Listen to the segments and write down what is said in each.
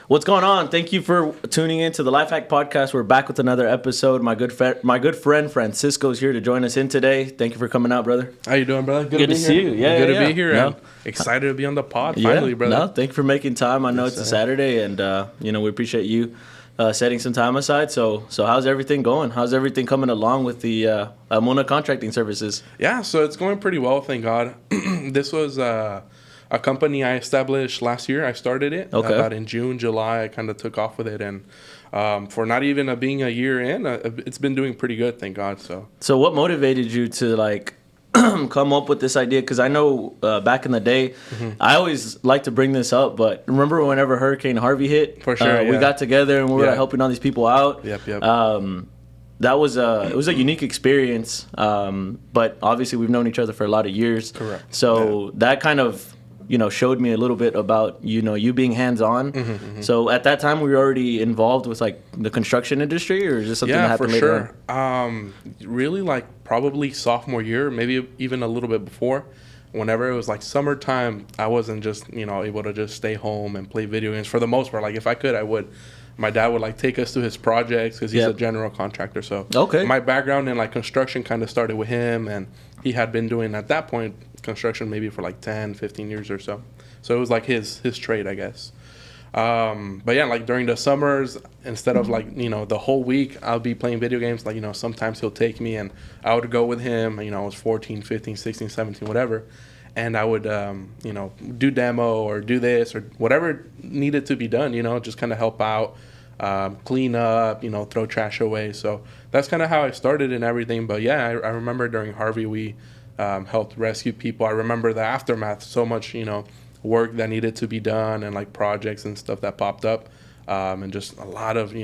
What's going on? Thank you for tuning in to the Lifehack Podcast. We're back with another episode. My good friend Francisco is here to join us in today. Thank you for coming out, brother. How you doing, brother? Good to see you. Yeah, good to be here. No. And excited to be on the pod finally, brother. No, thank you for making time. I know it's a Saturday, and we appreciate you setting some time aside. So how's everything going? How's everything coming along with the Almuna contracting services? Yeah, so it's going pretty well, thank God. This was a company I established last year. I started it about in June, July. I kind of took off with it, and for not even being a year in, it's been doing pretty good, thank God. So what motivated you to come up with this idea? Because I know back in the day, I always like to bring this up, but remember whenever Hurricane Harvey hit? For sure, we got together and we were helping all these people out. Yep. That was it was a unique experience, but obviously we've known each other for a lot of years. Correct. So that kind of showed me a little bit about you being hands-on. So at that time, we were already involved with the construction industry, or is this something that happened later on? Really, probably sophomore year, maybe even a little bit before. Whenever it was summertime, I wasn't just able to just stay home and play video games for the most part. If I could, I would. My dad would take us to his projects because he's a general contractor. So my background in construction kind of started with him, and he had been doing at that point construction maybe for 10, 15 years or so. So it was his trade, I guess. But yeah, during the summers, instead of the whole week, I'll be playing video games. Sometimes he'll take me and I would go with him. I was 14, 15, 16, 17, whatever. And I would, do demo or do this or whatever needed to be done, just kind of help out, clean up, throw trash away. So that's kind of how I started and everything. But yeah, I remember during Harvey, we helped rescue people. I remember the aftermath, so much, work that needed to be done and projects and stuff that popped up, and just a lot of,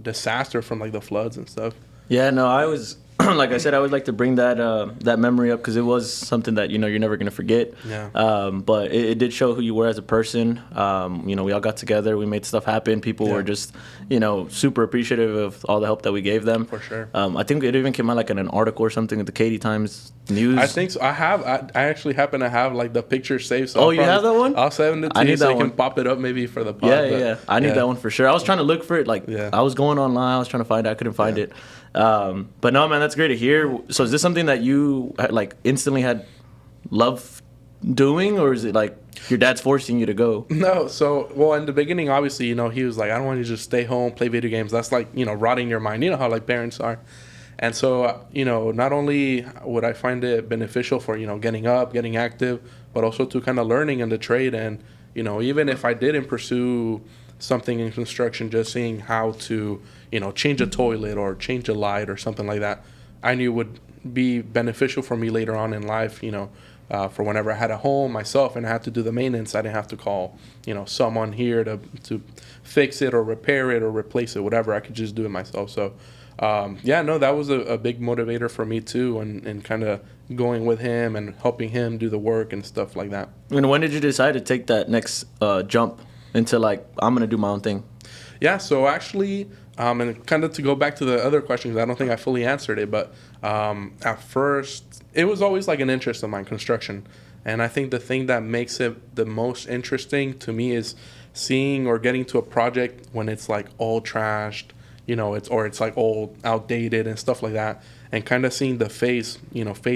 disaster from the floods and stuff. Yeah, no, I was, like I said, I would like to bring that memory up because it was something that, you're never going to forget. Yeah. But it did show who you were as a person. We all got together. We made stuff happen. People were just, super appreciative of all the help that we gave them. For sure. I think it even came out in an article or something at the Katy Times News. I think so. I actually happen to have the picture saved. So you have that one? I'll send it to you so you can pop it up maybe for the pod. Yeah. I need that one for sure. I was trying to look for it. I was going online. I was trying to find it. I couldn't find it. But no, man, that's great to hear. So is this something that you instantly had love doing, or is it your dad's forcing you to go? No. So, in the beginning, obviously, he was I don't want you to just stay home, play video games. That's rotting your mind. You know how parents are. And so, not only would I find it beneficial for, getting up, getting active, but also to kind of learning in the trade. And, even if I didn't pursue something in construction, just seeing how to, change a toilet or change a light or something like that, I knew would be beneficial for me later on in life, for whenever I had a home myself and I had to do the maintenance. I didn't have to call, someone here to fix it or repair it or replace it, whatever. I could just do it myself. So, that was a big motivator for me too, and kind of going with him and helping him do the work and stuff like that. And when did you decide to take that next jump into I'm going to do my own thing? Yeah, so actually, and kind of to go back to the other questions, I don't think I fully answered it, but at first, it was always an interest of mine, construction. And I think the thing that makes it the most interesting to me is seeing or getting to a project when it's all trashed, it's all outdated and stuff like that, and kind of seeing the phase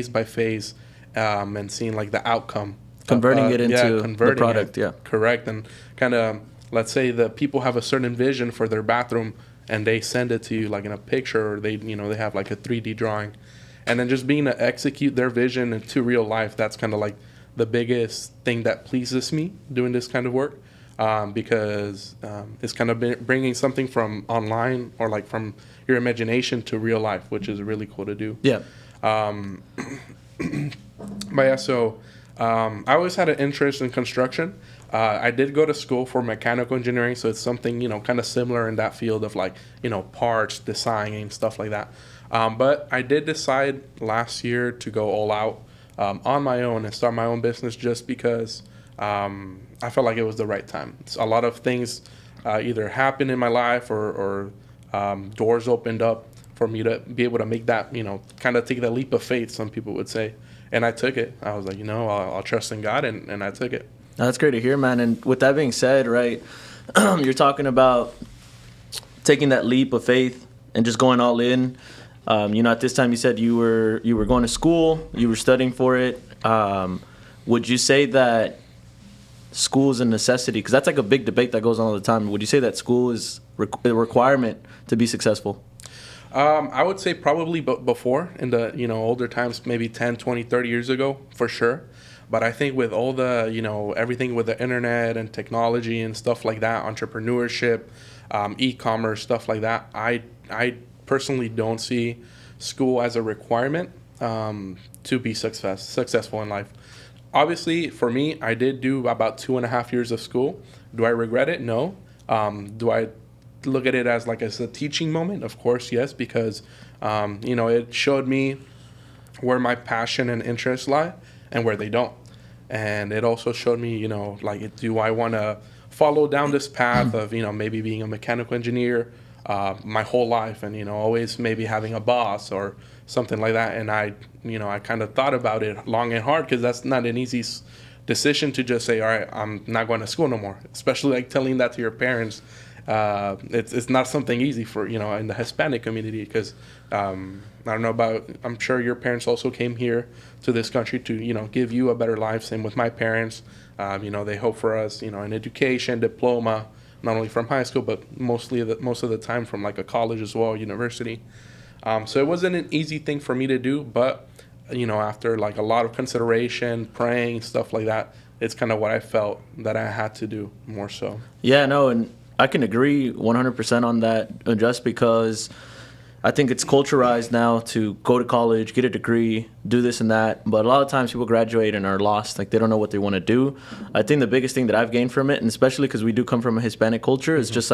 by phase, and seeing the outcome. Converting it into the product, Correct. And kind of, let's say the people have a certain vision for their bathroom and they send it to you in a picture, or they have a 3D drawing. And then just being to execute their vision into real life, that's kind of the biggest thing that pleases me doing this kind of work. Because it's kind of bringing something from online or from your imagination to real life, which is really cool to do. Yeah. But yeah, so I always had an interest in construction. I did go to school for mechanical engineering, so it's something, kind of similar in that field of parts, designing, stuff like that. But I did decide last year to go all out on my own and start my own business just because I felt like it was the right time. A lot of things either happened in my life or doors opened up for me to be able to make that, kind of take that leap of faith, some people would say. And I took it. I was like, I'll trust in God, and I took it. That's great to hear, man. And with that being said, right, you're talking about taking that leap of faith and just going all in. At this time you said you were going to school, you were studying for it. Would you say that school is a necessity? Because that's like a big debate that goes on all the time. Would you say that school is a requirement to be successful? I would say probably before, in the older times, maybe 10, 20, 30 years ago, for sure. But I think with all the, everything with the internet and technology and stuff like that, entrepreneurship, e-commerce, stuff like that, I personally don't see school as a requirement to be successful in life. Obviously, for me, I did do about 2.5 years of school. Do I regret it? No. Do I look at it as a teaching moment? Of course, yes, because, it showed me where my passion and interests lie and where they don't. And it also showed me, do I want to follow down this path of, maybe being a mechanical engineer my whole life and, always maybe having a boss or something like that. And I kind of thought about it long and hard, because that's not an easy decision to just say, all right, I'm not going to school no more, especially telling that to your parents. It's not something easy for, in the Hispanic community, because I don't know about, I'm sure your parents also came here to this country to, give you a better life. Same with my parents. They hope for us, an education, diploma, not only from high school, but most of the time from a college as well, university. So it wasn't an easy thing for me to do, but, after a lot of consideration, praying, stuff like that, it's kind of what I felt that I had to do more so. Yeah, no, and I can agree 100% on that, just because I think it's culturalized now to go to college, get a degree, do this and that. But a lot of times people graduate and are lost. They don't know what they want to do. I think the biggest thing that I've gained from it, and especially because we do come from a Hispanic culture, is just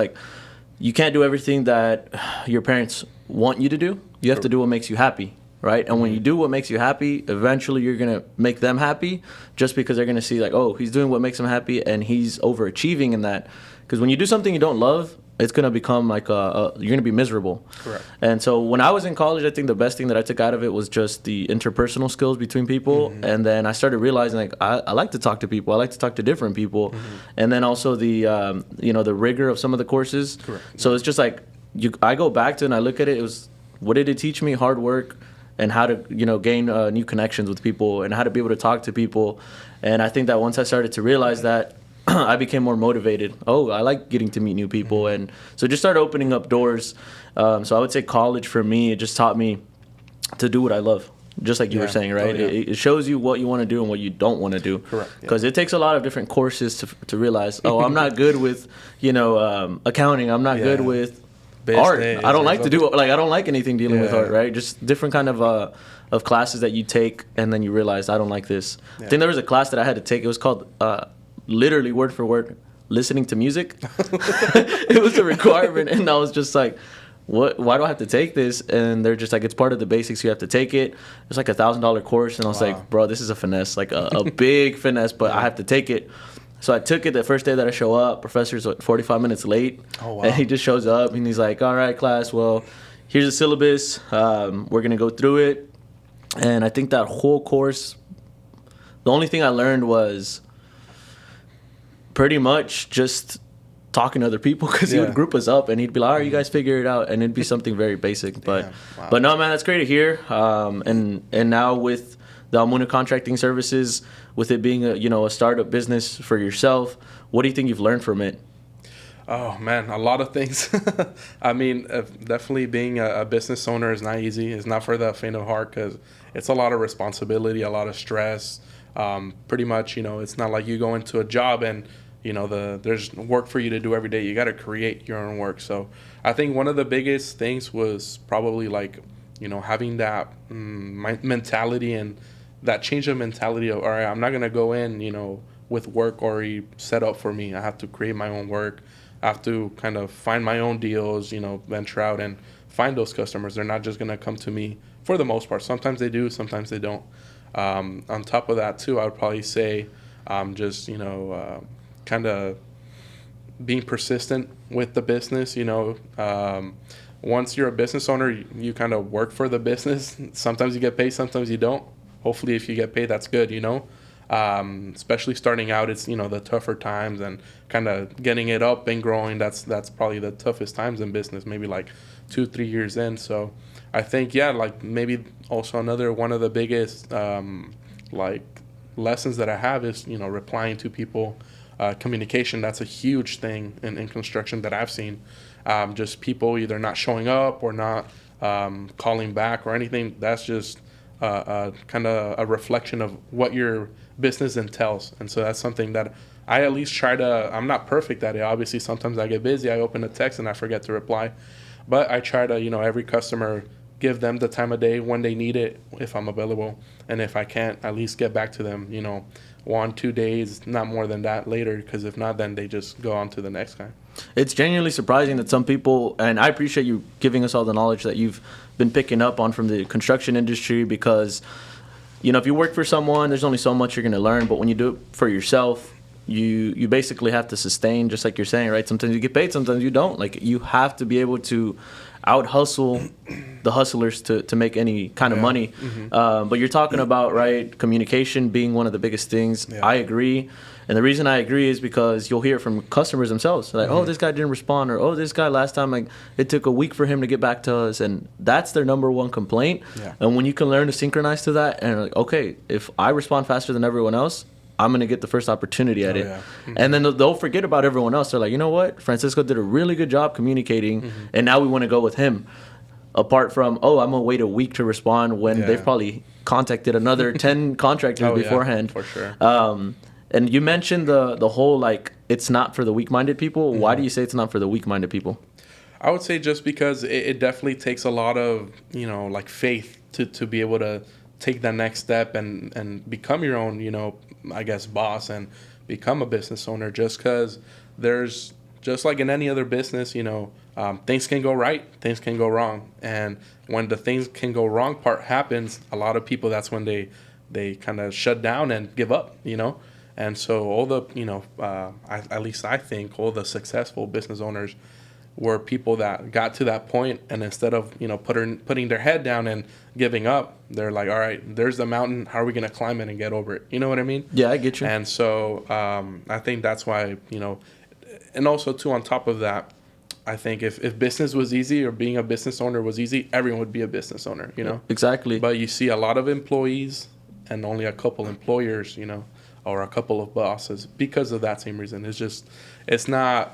you can't do everything that your parents want you to do. You have to do what makes you happy, right? And when you do what makes you happy, eventually you're going to make them happy, just because they're going to see oh, he's doing what makes him happy and he's overachieving in that. Because when you do something you don't love, it's going to become you're going to be miserable. Correct. And so when I was in college, I think the best thing that I took out of it was just the interpersonal skills between people. Mm-hmm. And then I started realizing I like to talk to people. I like to talk to different people. Mm-hmm. And then also the the rigor of some of the courses. Correct. So it's just I go back to it and I look at it. It was, what did it teach me? Hard work and how to gain new connections with people and how to be able to talk to people. And I think that once I started to realize that, I became more motivated. Oh, I like getting to meet new people. Mm-hmm. And so just started opening up doors. So I would say college for me, it just taught me to do what I love. Just like you were saying, right? Oh, yeah. It shows you what you want to do and what you don't want to do. Correct. Because it takes a lot of different courses to realize, I'm not good with, accounting. I'm not good with art. I don't like to do, I don't like anything dealing with art, right? Just different kind of classes that you take, and then you realize, I don't like this. Yeah. I think there was a class that I had to take. It was called... literally word for word, listening to music. It was a requirement, and I was just what? Why do I have to take this? And they're just it's part of the basics. You have to take it. It's $1,000 course, and I was bro, this is a finesse, a big finesse, but I have to take it. So I took it the first day that I show up. Professor's 45 minutes late, and he just shows up, and he's like, all right, class, well, here's the syllabus. We're gonna go through it, and I think that whole course, the only thing I learned was pretty much just talking to other people, because he would group us up and he'd be like, all right, you guys figure it out, and it'd be something very basic. But no, man, that's great to hear. And now with the Almuna contracting services, with it being a startup business for yourself, what do you think you've learned from it? Oh man, a lot of things. I mean, definitely being a business owner is not easy. It's not for the faint of heart, because it's a lot of responsibility, a lot of stress. Pretty much, it's not like you go into a job and there's work for you to do every day. You got to create your own work. So I think one of the biggest things was probably having that mentality, and that change of mentality of, all right, I'm not going to go in, with work already set up for me. I have to create my own work. I have to kind of find my own deals, venture out and find those customers. They're not just going to come to me for the most part. Sometimes they do, sometimes they don't. On top of that too, I would probably say just, kind of being persistent with the business. Once you're a business owner, you kind of work for the business. Sometimes you get paid, sometimes you don't. Hopefully if you get paid, that's good, Especially starting out, it's, you know, the tougher times, and kind of getting it up and growing. That's probably the toughest times in business, maybe like 2-3 years in. So I think, yeah, like maybe also another one of the biggest like lessons that I have is, you know, replying to people. Communication, that's a huge thing in construction that I've seen. Just people either not showing up or not calling back or anything. That's just kind of a reflection of what your business entails. And so that's something that I at least try to, I'm not perfect at it. Obviously, sometimes I get busy. I open a text and I forget to reply. But I try to, you know, every customer, give them the time of day when they need it, if I'm available. And if I can't, at least get back to them, you know, 1-2 days, not more than that later, because if not, then they just go on to the next guy. It's genuinely surprising that some people, and I appreciate you giving us all the knowledge that you've been picking up on from the construction industry, because, you know, if you work for someone, there's only so much you're going to learn, but when you do it for yourself, you basically have to sustain, just like you're saying, right? Sometimes you get paid, sometimes you don't. Like, you have to be able to out hustle the hustlers to make any kind of money. Mm-hmm. But you're talking about, right, communication being one of the biggest things. Yeah. I agree. And the reason I agree is because you'll hear it from customers themselves. Like, oh, this guy didn't respond, or, oh, this guy last time, like, it took a week for him to get back to us. And that's their number one complaint. Yeah. And when you can learn to synchronize to that, and like, okay, if I respond faster than everyone else, I'm going to get the first opportunity at it. Yeah. Mm-hmm. And then they'll forget about everyone else. They're like, you know what? Francisco did a really good job communicating, and now we want to go with him. Apart from, oh, I'm going to wait a week to respond when they've probably contacted another 10 contractors beforehand. For sure. And you mentioned the whole, like, it's not for the weak-minded people. Mm-hmm. Why do you say it's not for the weak-minded people? I would say just because it definitely takes a lot of, you know, like faith to be able to take that next step and become your own, you know, I guess, boss and become a business owner. Just because there's, just like in any other business, you know, things can go right, things can go wrong. And when the things can go wrong part happens, a lot of people, that's when they kind of shut down and give up, you know. And so all the, you know, at least I think all the successful business owners were people that got to that point, and instead of, you know, putting their head down and giving up, they're like, all right, there's the mountain. How are we going to climb it and get over it? You know what I mean? Yeah, I get you. And so I think that's why, you know, and also too, on top of that, I think if business was easy, or being a business owner was easy, everyone would be a business owner, you know? Exactly. But you see a lot of employees and only a couple employers, you know, or a couple of bosses because of that same reason. It's not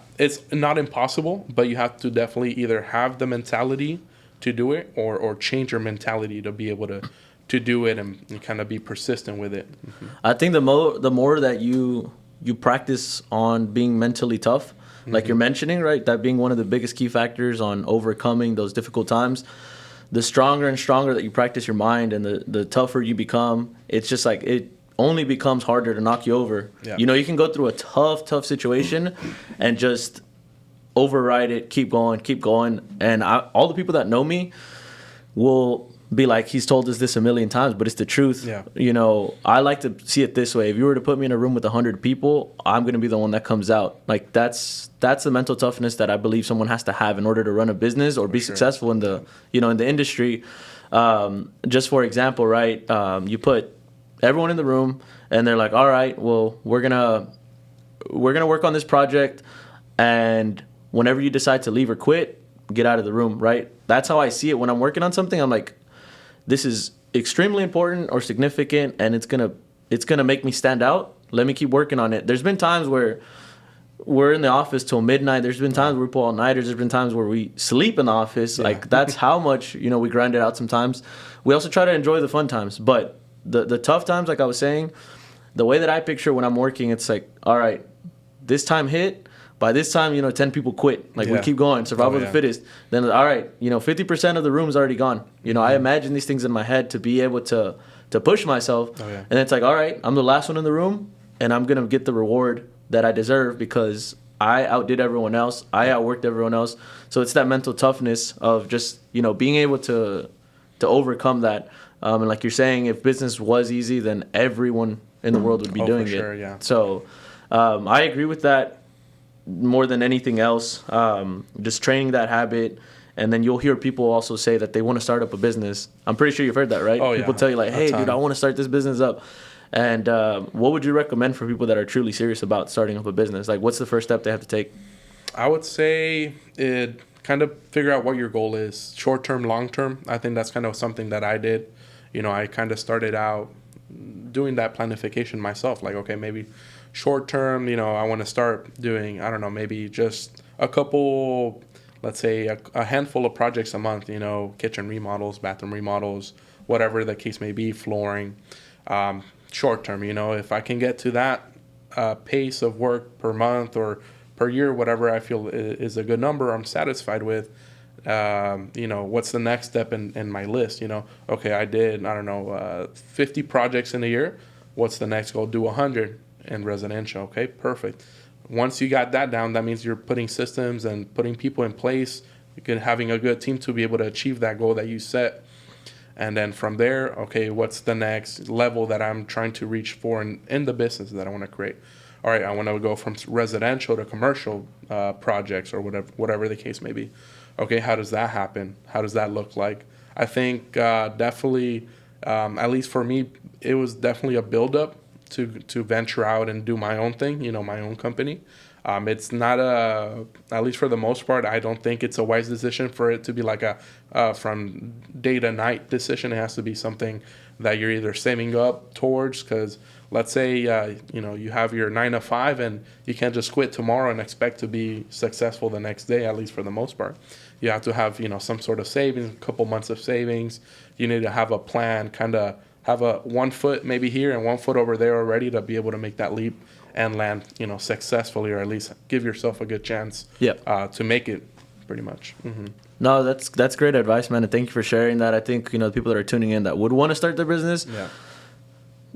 impossible, but you have to definitely either have the mentality to do it or change your mentality to be able to do it and kind of be persistent with it. Mm-hmm. I think the more that you practice on being mentally tough, like you're mentioning, right, that being one of the biggest key factors on overcoming those difficult times, the stronger and stronger that you practice your mind, and the tougher you become, it's just like it only becomes harder to knock you over. Yeah. You know, you can go through a tough situation and just override it, keep going. And all the people that know me will be like, he's told us this a million times, but it's the truth. Yeah. You know, I like to see it this way. If you were to put me in a room with 100 people, I'm going to be the one that comes out. Like, that's the mental toughness that I believe someone has to have in order to run a business or be successful in the, you know, in the industry. Just for example, right, you put everyone in the room and they're like, all right, well, we're gonna work on this project, and whenever you decide to leave or quit, get out of the room, right? That's how I see it when I'm working on something. I'm like, this is extremely important or significant, and it's gonna make me stand out. Let me keep working on it. There's been times where we're in the office till midnight. There's been times where we pull all-nighters. There's been times where we sleep in the office. Yeah. Like, that's how much, you know, we grind it out sometimes. We also try to enjoy the fun times, but the tough times, like I was saying, the way that I picture when I'm working, it's like, all right, this time hit. By this time, you know, 10 people quit. Like, we keep going, survival of the fittest. Then, all right, you know, 50% of the room is already gone. You know, I imagine these things in my head to be able to push myself. And it's like, all right, I'm the last one in the room, and I'm going to get the reward that I deserve because I outdid everyone else. I outworked everyone else. So it's that mental toughness of just, you know, being able to overcome that. And like you're saying, if business was easy, then everyone in the world would be doing it. Sure, yeah. So I agree with that more than anything else. Just training that habit. And then you'll hear people also say that they want to start up a business. I'm pretty sure you've heard that, right? People tell you like, hey, dude, I want to start this business up. And what would you recommend for people that are truly serious about starting up a business? Like, what's the first step they have to take? I would say it kind of figure out what your goal is, short term, long term. I think that's kind of something that I did. I kind of started out doing that planification myself. Like, okay, maybe short term, I want to start doing, I don't know, maybe just a couple, let's say a handful of projects a month, kitchen remodels, bathroom remodels, whatever the case may be, flooring. Short term, if I can get to that pace of work per month or per year, whatever I feel is a good number I'm satisfied with, what's the next step in my list? Okay, I did, I don't know, 50 projects in a year. What's the next goal? Do 100 in residential. Okay, perfect. Once you got that down, that means you're putting systems and putting people in place. You're having a good team to be able to achieve that goal that you set. And then from there, okay, what's the next level that I'm trying to reach for in the business that I want to create? All right, I want to go from residential to commercial projects or whatever the case may be. Okay, how does that happen? How does that look like? I think definitely, at least for me, it was definitely a buildup to venture out and do my own thing, my own company. It's not at least for the most part, I don't think it's a wise decision for it to be like a from day to night decision. It has to be something that you're either saving up towards, because let's say, you have your 9 to 5 and you can't just quit tomorrow and expect to be successful the next day, at least for the most part. You have to have, some sort of savings, a couple months of savings. You need to have a plan, kind of have a 1 foot maybe here and 1 foot over there already to be able to make that leap and land, successfully, or at least give yourself a good chance to make it, pretty much. Mm-hmm. No, that's great advice, man, and thank you for sharing that. I think, the people that are tuning in that would want to start their business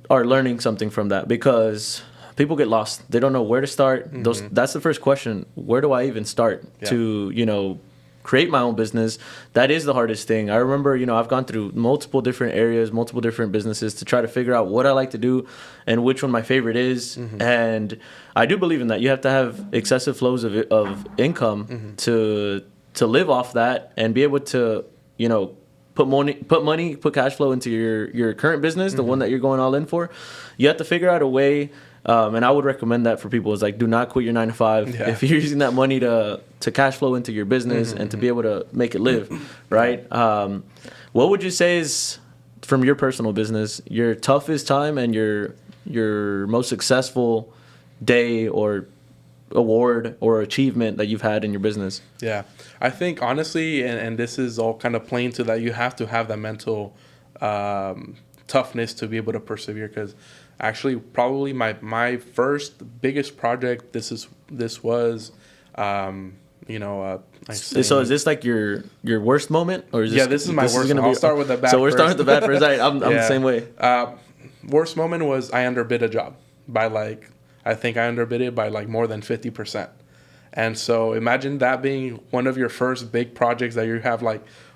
are learning something from that, because people get lost. They don't know where to start. Mm-hmm. That's the first question. Where do I even start to, create my own business? That is the hardest thing. I remember, I've gone through multiple different areas, multiple different businesses to try to figure out what I like to do and which one my favorite is. Mm-hmm. And I do believe in that. You have to have excessive flows of income to live off that and be able to, put cash flow into your current business, the one that you're going all in for. You have to figure out a way. And I would recommend that for people, is like, do not quit your 9 to 5. Yeah. If you're using that money to cash flow into your business and to be able to make it live, right? What would you say is, from your personal business, your toughest time and your most successful day or award or achievement that you've had in your business? Yeah, I think honestly, and this is all kind of playing to that, you have to have that mental toughness to be able to persevere, because actually, probably my first biggest project. This was, so is this like your worst moment, or is this? Yeah, this is my worst. I'll start with the bad. So we're starting with the bad first. I'm the same way. Worst moment was I underbid a job by I think I underbid it by more than 50%. And so imagine that being one of your first big projects that you have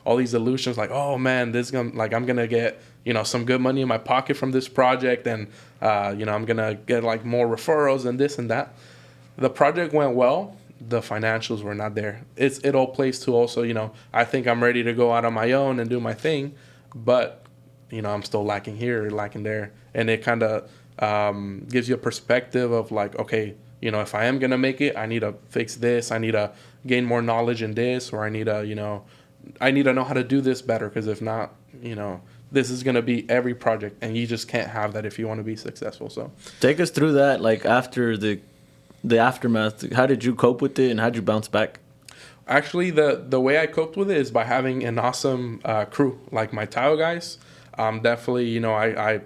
all these illusions, oh man, this is gonna, I'm gonna get some good money in my pocket from this project, and I'm gonna get more referrals and this and that. The project went well. The financials were not there. It all plays to also, I think I'm ready to go out on my own and do my thing, but I'm still lacking here, lacking there, and it kind of gives you a perspective of okay, if I am gonna make it, I need to fix this. I need to gain more knowledge in this, or I need to, I need to know how to do this better, because if not, this is going to be every project, and you just can't have that if you want to be successful. So take us through that, after the aftermath. How did you cope with it, and how did you bounce back? Actually, the way I coped with it is by having an awesome crew, like my tile guys. Definitely, I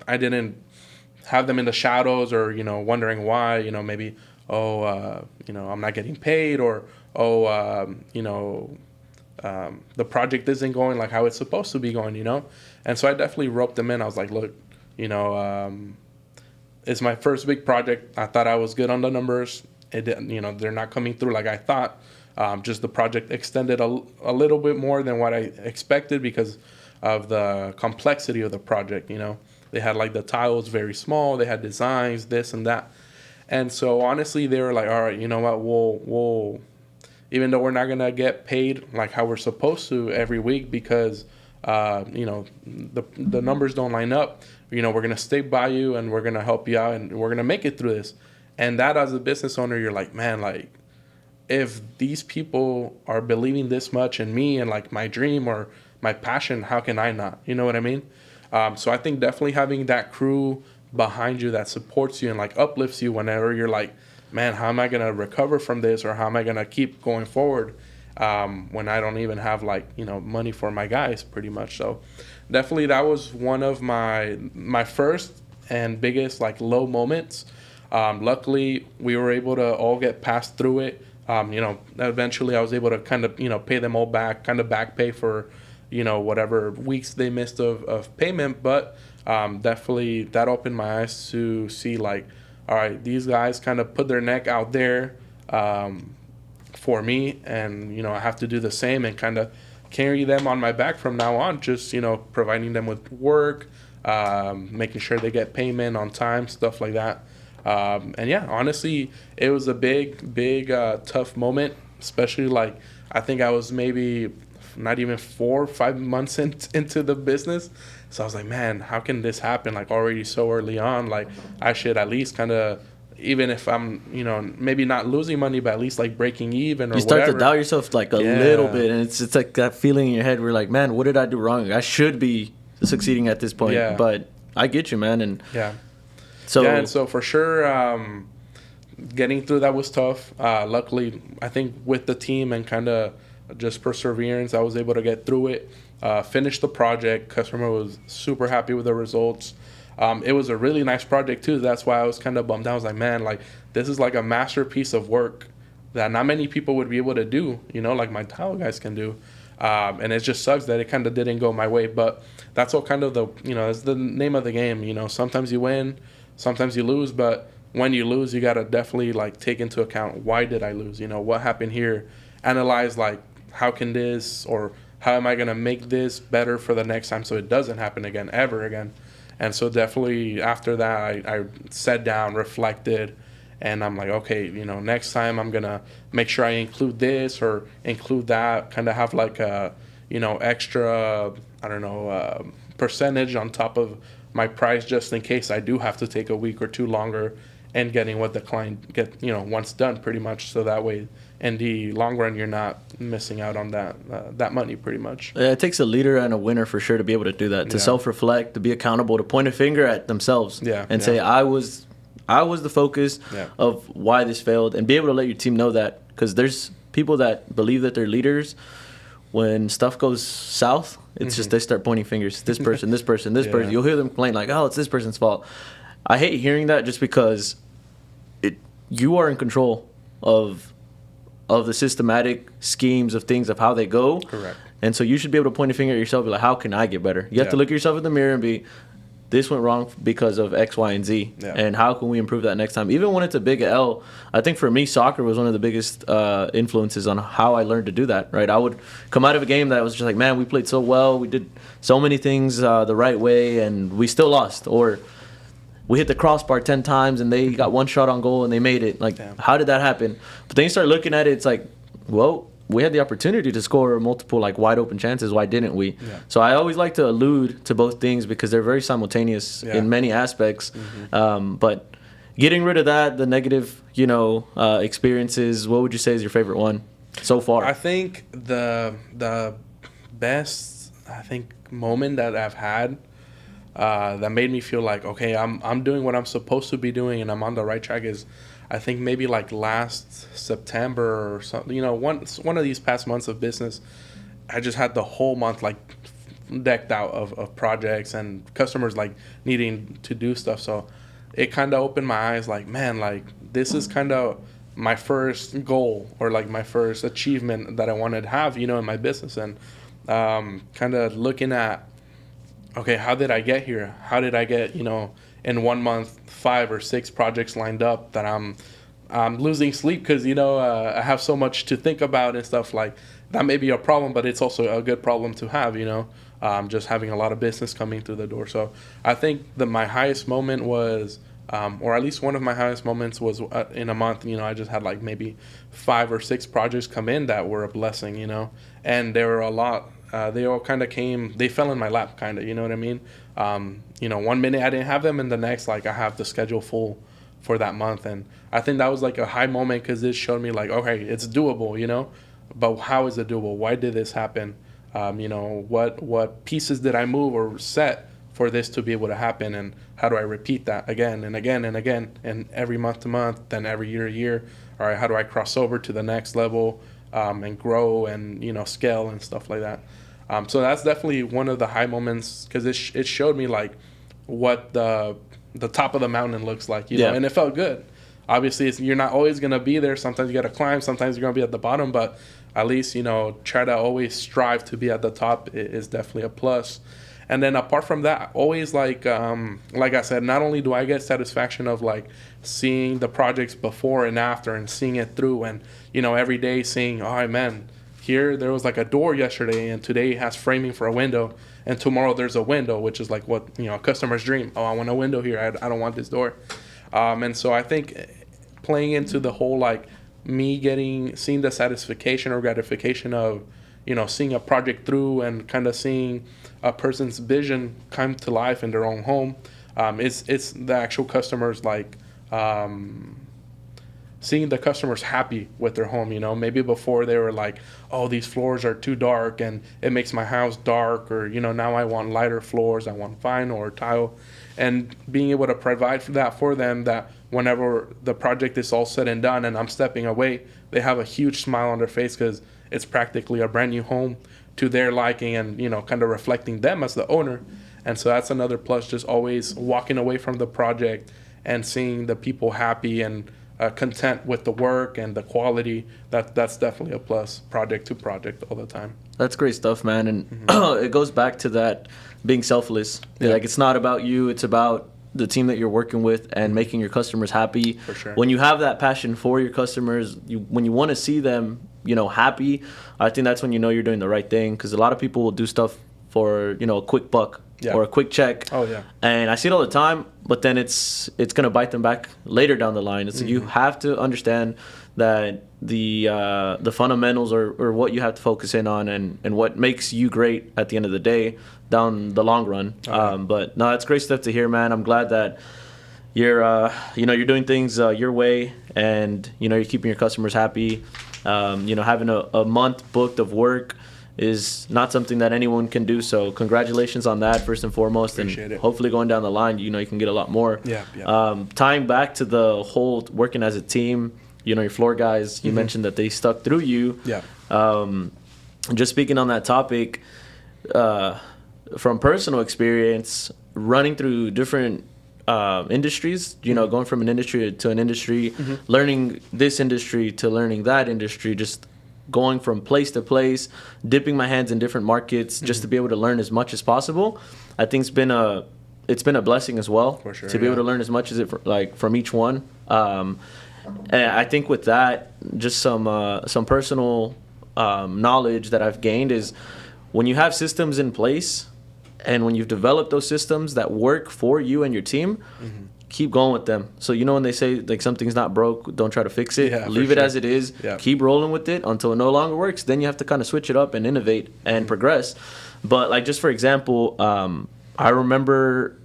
didn't have them in the shadows, or wondering why, maybe I'm not getting paid, or the project isn't going like how it's supposed to be going, And so I definitely roped them in. I was like, look, it's my first big project. I thought I was good on the numbers. It didn't, they're not coming through like I thought. Just the project extended a little bit more than what I expected because of the complexity of the project, They had the tiles very small. They had designs, this and that. And so honestly, they were like, all right, you know what, we'll even though we're not going to get paid like how we're supposed to every week because the numbers don't line up, we're going to stick by you and we're going to help you out and we're going to make it through this. And that, as a business owner, you're like, man, like, if these people are believing this much in me and like my dream or my passion, how can I not? You know what I mean? So I think definitely having that crew behind you that supports you and like uplifts you whenever you're like, man, how am I going to recover from this, or how am I going to keep going forward when I don't even have like, money for my guys pretty much. So definitely that was one of my first and biggest like low moments. Luckily we were able to all get passed through it. Eventually I was able to kind of, pay them all back, kind of back pay for, whatever weeks they missed of payment. But definitely that opened my eyes to see like, all right, these guys kind of put their neck out there for me, and, I have to do the same and kind of carry them on my back from now on, just, providing them with work, making sure they get payment on time, stuff like that. And yeah, honestly, it was a big, tough moment, especially like, I think I was maybe not even 4 or 5 months into the business. So I was like, man, how can this happen? Like already so early on, like I should at least kind of, even if I'm, maybe not losing money, but at least like breaking even or you start whatever. to doubt yourself like a little bit. And it's like that feeling in your head where like, man, what did I do wrong? I should be succeeding at this point. Yeah. But I get you, man. And yeah. So, yeah, and so for sure, getting through that was tough. Luckily, I think with the team and kind of just perseverance, I was able to get through it, finish the project. Customer was super happy with the results. It was a really nice project too. That's why I was kind of bummed out. I was like, man, like this is like a masterpiece of work that not many people would be able to do, like my tile guys can do. And it just sucks that it kind of didn't go my way. But that's all kind of it's the name of the game. Sometimes you win, sometimes you lose. But when you lose, you got to definitely like take into account, why did I lose? What happened here? Analyze like, how can this, or how am I going to make this better for the next time so it doesn't happen again, ever again. And so definitely after that, I sat down, reflected, and I'm like, okay, next time I'm going to make sure I include this or include that, kind of have like a, extra, percentage on top of my price just in case I do have to take a week or two longer and getting what the client wants done pretty much. So that way, in the long run, you're not missing out on that money pretty much. Yeah, it takes a leader and a winner for sure to be able to do that, to self-reflect, to be accountable, to point a finger at themselves and say, I was the focus of why this failed, and be able to let your team know that, because there's people that believe that they're leaders. When stuff goes south, it's just they start pointing fingers. This person, this person, this person. You'll hear them complain like, oh, it's this person's fault. I hate hearing that, just because you are in control of the systematic schemes of things, of how they go. Correct. And so you should be able to point a finger at yourself and be like, how can I get better? You have to look at yourself in the mirror and be, this went wrong because of X, Y, and Z. Yeah. And how can we improve that next time? Even when it's a big L, I think for me, soccer was one of the biggest influences on how I learned to do that, right? I would come out of a game that was just like, man, we played so well. We did so many things the right way, and we still lost. Or we hit the crossbar 10 times, and they got one shot on goal, and they made it. Like, how did that happen? But then you start looking at it, it's like, well, we had the opportunity to score multiple like wide open chances. Why didn't we? Yeah. So I always like to allude to both things because they're very simultaneous in many aspects. But getting rid of that, the negative, experiences, what would you say is your favorite one so far? I think the best, moment that I've had that made me feel like, okay, I'm doing what I'm supposed to be doing and I'm on the right track is, I think maybe like last September or something, one of these past months of business, I just had the whole month like decked out of projects and customers like needing to do stuff. So it kind of opened my eyes like, man, like this is kind of my first goal or like my first achievement that I wanted to have, in my business. And kind of looking at, okay, how did I get here? How did I get, in 1 month, 5 or 6 projects lined up that I'm losing sleep because, I have so much to think about and stuff. Like that may be a problem, but it's also a good problem to have, just having a lot of business coming through the door. So I think that my highest moment was, or at least one of my highest moments was in a month, I just had like maybe 5 or 6 projects come in that were a blessing, and they were a lot they all kind of came, they fell in my lap, kind of, you know what I mean? You know, one minute I didn't have them, and the next, like, I have the schedule full for that month. And I think that was like a high moment, because it showed me like, okay, it's doable, you know, but how is it doable? Why did this happen? You know, what pieces did I move or set for this to be able to happen, and how do I repeat that again and again and again, and every month to month, then every year to year? All right, how do I cross over to the next level, and grow and, you know, scale and stuff like that? So that's definitely one of the high moments, because it showed me like what the top of the mountain looks like, you know, and it felt good. Obviously, you're not always going to be there. Sometimes you got to climb. Sometimes you're going to be at the bottom. But at least, you know, try to always strive to be at the top is definitely a plus. And then apart from that, always like I said, not only do I get satisfaction of like seeing the projects before and after and seeing it through, and, you know, every day seeing, oh, man, here there was like a door yesterday, and today it has framing for a window, and tomorrow there's a window, which is like what, you know, a customer's dream. Oh, I want a window here. I don't want this door. And so I think playing into the whole, like, me seeing the satisfaction or gratification of, you know, seeing a project through and kind of seeing a person's vision come to life in their own home. It's the actual customers, like, seeing the customers happy with their home, you know. Maybe before they were like, oh, these floors are too dark and it makes my house dark, or, you know, now I want lighter floors, I want vinyl or tile. And being able to provide for that for them, that whenever the project is all said and done and I'm stepping away, they have a huge smile on their face, because it's practically a brand new home to their liking, and, you know, kind of reflecting them as the owner. And so that's another plus, just always walking away from the project and seeing the people happy and content with the work and the quality. That's definitely a plus, project to project, all the time. That's great stuff, man. And it goes back to that being selfless. Yeah. Like, it's not about you, it's about the team that you're working with and making your customers happy. For sure. When you have that passion for your customers, when you want to see them, you know, happy, I think that's when you know you're doing the right thing. Because a lot of people will do stuff for, you know, a quick buck or a quick check. Oh, yeah. And I see it all the time, but then it's going to bite them back later down the line. It's you have to understand that the fundamentals are what you have to focus in on, and what makes you great at the end of the day down the long run. But no, it's great stuff to hear, man. I'm glad that you're you know, you're doing things your way, and, you know, you're keeping your customers happy. You know, having a month booked of work is not something that anyone can do. So congratulations on that, first and foremost. Appreciate it. Hopefully going down the line, you know, you can get a lot more. Yeah. Tying back to the whole working as a team, you know, your floor guys, you mentioned that they stuck through you. Yeah. Just speaking on that topic, from personal experience, running through different industries, you know, going from an industry to an industry, learning this industry to learning that industry, just going from place to place, dipping my hands in different markets, just to be able to learn as much as possible. I think it's been a blessing as well. For sure, to be able to learn as much as from each one. And I think with that, just some personal knowledge that I've gained is, when you have systems in place and when you've developed those systems that work for you and your team, keep going with them. So, you know, when they say, like, something's not broke, don't try to fix it. Leave it as it is. Keep rolling with it until it no longer works. Then you have to kind of switch it up and innovate and progress. But, like, just for example, I remember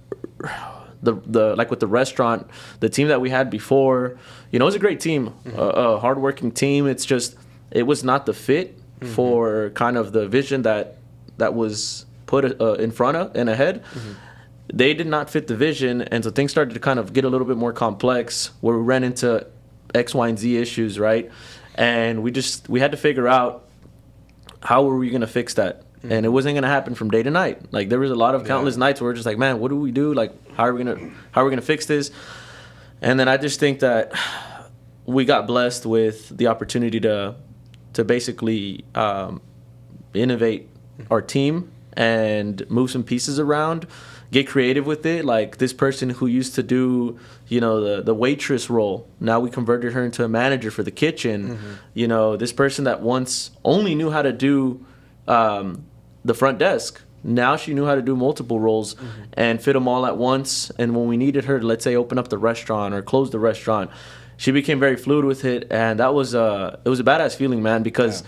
the like with the restaurant, the team that we had before, you know, it was a great team, a hardworking team. It's just, it was not the fit for kind of the vision that was put in front of and ahead. They did not fit the vision, and so things started to kind of get a little bit more complex, where we ran into X, Y, and Z issues, right? And we had to figure out how were we going to fix that. And it wasn't going to happen from day to night. Like, there was a lot of countless nights where we're just like, man, what do we do? Like, how are we going to fix this? And then I just think that we got blessed with the opportunity to basically innovate our team and move some pieces around, get creative with it. Like, this person who used to do, you know, the waitress role, now we converted her into a manager for the kitchen. You know, this person that once only knew how to do the front desk, now she knew how to do multiple roles and fit them all at once. And when we needed her to, let's say, open up the restaurant or close the restaurant, she became very fluid with it. And that was it was a badass feeling, man, because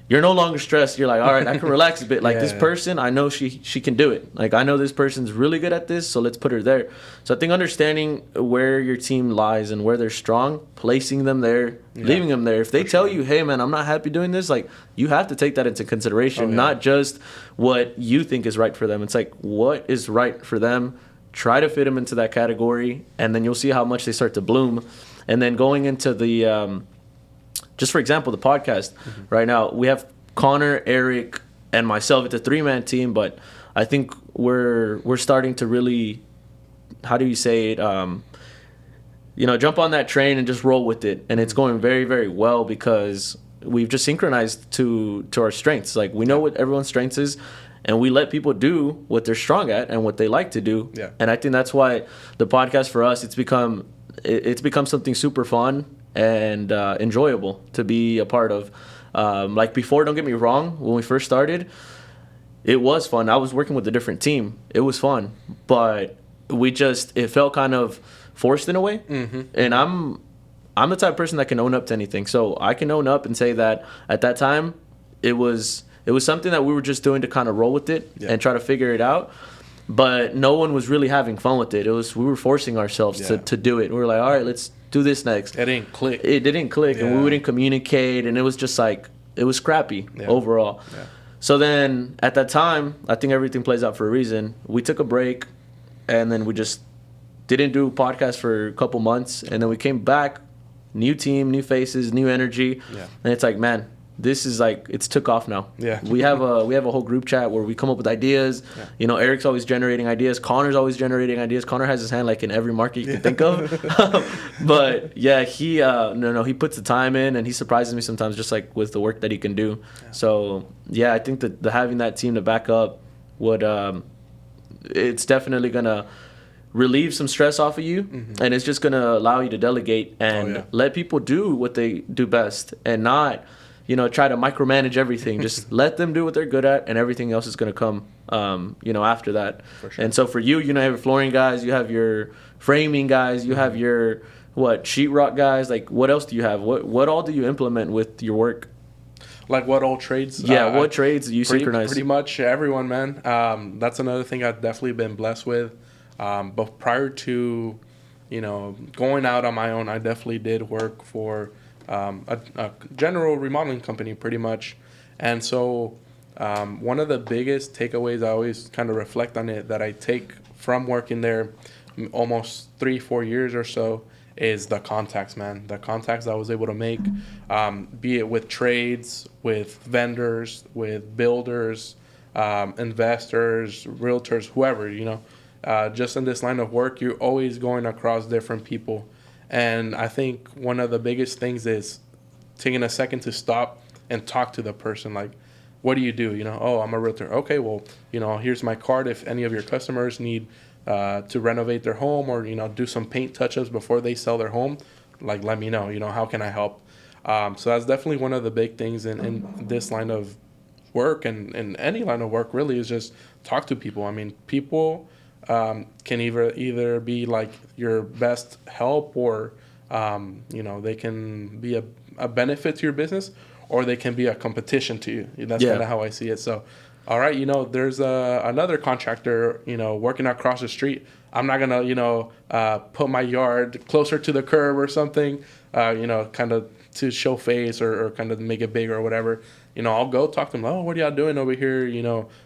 you're no longer stressed. You're like, all right, I can relax a bit. Like this person, I know she can do it. Like I know this person's really good at this, so let's put her there. So I think understanding where your team lies and where they're strong, placing them there, leaving them there. If they tell you, hey man, I'm not happy doing this, like you have to take that into consideration, not just what you think is right for them. It's like what is right for them. Try to fit them into that category, and then you'll see how much they start to bloom. And then going into the just for example, the podcast right now, we have Connor, Eric, and myself. It's a 3-man team, but I think we're starting to really, how do you say it, jump on that train and just roll with it. And it's going very, very well because we've just synchronized to our strengths. Like we know what everyone's strengths is, and we let people do what they're strong at and what they like to do. Yeah. And I think that's why the podcast for us, it's become something super fun and enjoyable to be a part of. Like before, don't get me wrong, when we first started, it was fun. I was working with a different team. It was fun, but it felt kind of forced in a way. And I'm the type of person that can own up to anything. So I can own up and say that at that time, it was something that we were just doing to kind of roll with it and try to figure it out. But no one was really having fun with it. We were forcing ourselves to do it. We were like, all right, let's do this next. It didn't click. It didn't click, and we wouldn't communicate, and it was just like, it was scrappy overall. Yeah. So then at that time, I think everything plays out for a reason. We took a break, and then we just didn't do a podcast for a couple months, and then we came back, new team, new faces, new energy, and it's like, man, this is like, it's took off now. Yeah. We have a whole group chat where we come up with ideas. Yeah. Eric's always generating ideas. Connor's always generating ideas. Connor has his hand like in every market you can think of. But yeah, he he puts the time in, and he surprises me sometimes just like with the work that he can do. Yeah. So yeah, I think that having that team to back up would it's definitely gonna relieve some stress off of you, and it's just gonna allow you to delegate and let people do what they do best, and not try to micromanage everything. Just let them do what they're good at, and everything else is going to come, after that. For sure. And so for you, you have your flooring guys, you have your framing guys, you have your, sheetrock guys. Like, what else do you have? What all do you implement with your work? Like what all trades? Yeah, what trades do you synchronize? Pretty much everyone, man. That's another thing I've definitely been blessed with. But prior to, going out on my own, I definitely did work for a general remodeling company pretty much. And so one of the biggest takeaways, I always kind of reflect on it, that I take from working there almost 3-4 years or so, is the contacts, man. The contacts I was able to make, be it with trades, with vendors, with builders, investors, realtors, whoever, just in this line of work, you're always going across different people. And I think one of the biggest things is taking a second to stop and talk to the person. Like, what do you do? Oh, I'm a realtor. Okay, well, here's my card. If any of your customers need to renovate their home or, do some paint touch-ups before they sell their home, like, let me know. How can I help? So that's definitely one of the big things in this line of work, and in any line of work, really, is just talk to people. I mean, people can either be like your best help, or they can be a benefit to your business, or they can be a competition to you. That's kind of how I see it. So, all right, there's another contractor working across the street. I'm not gonna put my yard closer to the curb or something, kind of to show face or kind of make it bigger or whatever. I'll go talk to them. Oh, what are y'all doing over here?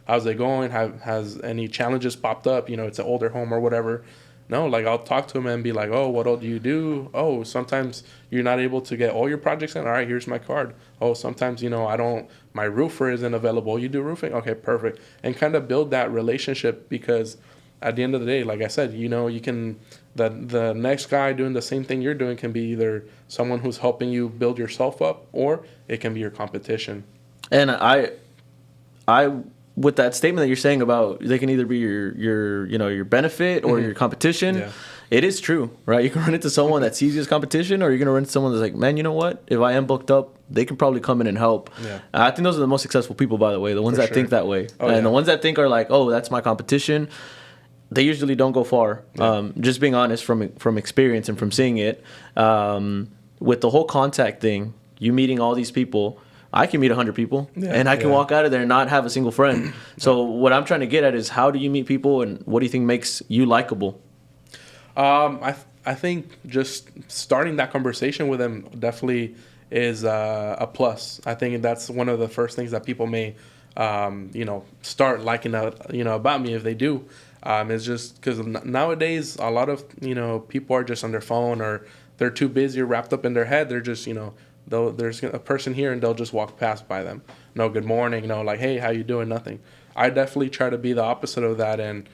How's it going? Has any challenges popped up? It's an older home or whatever. No, like, I'll talk to them and be like, oh, what all do you do? Oh, sometimes you're not able to get all your projects in. All right, here's my card. Oh, sometimes, my roofer isn't available. You do roofing? Okay, perfect. And kind of build that relationship, because at the end of the day, like I said, you can, the next guy doing the same thing you're doing can be either someone who's helping you build yourself up, or it can be your competition. And I with that statement that you're saying about they can either be your benefit or your competition, it is true, right? You can run into someone that sees you as competition, or you're going to run into someone that's like, man, you know what? If I am booked up, they can probably come in and help. Yeah. I think those are the most successful people, by the way, the ones that think that way. The ones that think are like, oh, that's my competition, they usually don't go far. Yeah. Just being honest from experience and from seeing it, with the whole contact thing, you meeting all these people, I can meet 100 people and I can walk out of there and not have a single friend. So what I'm trying to get at is, how do you meet people, and what do you think makes you likable? I think just starting that conversation with them definitely is a plus. I think that's one of the first things that people may, start liking about me if they do. It's just because nowadays a lot of people are just on their phone, or they're too busy or wrapped up in their head. They're just there's a person here and they'll just walk past by them. No good morning, no like, hey, how you doing? Nothing. I definitely try to be the opposite of that, and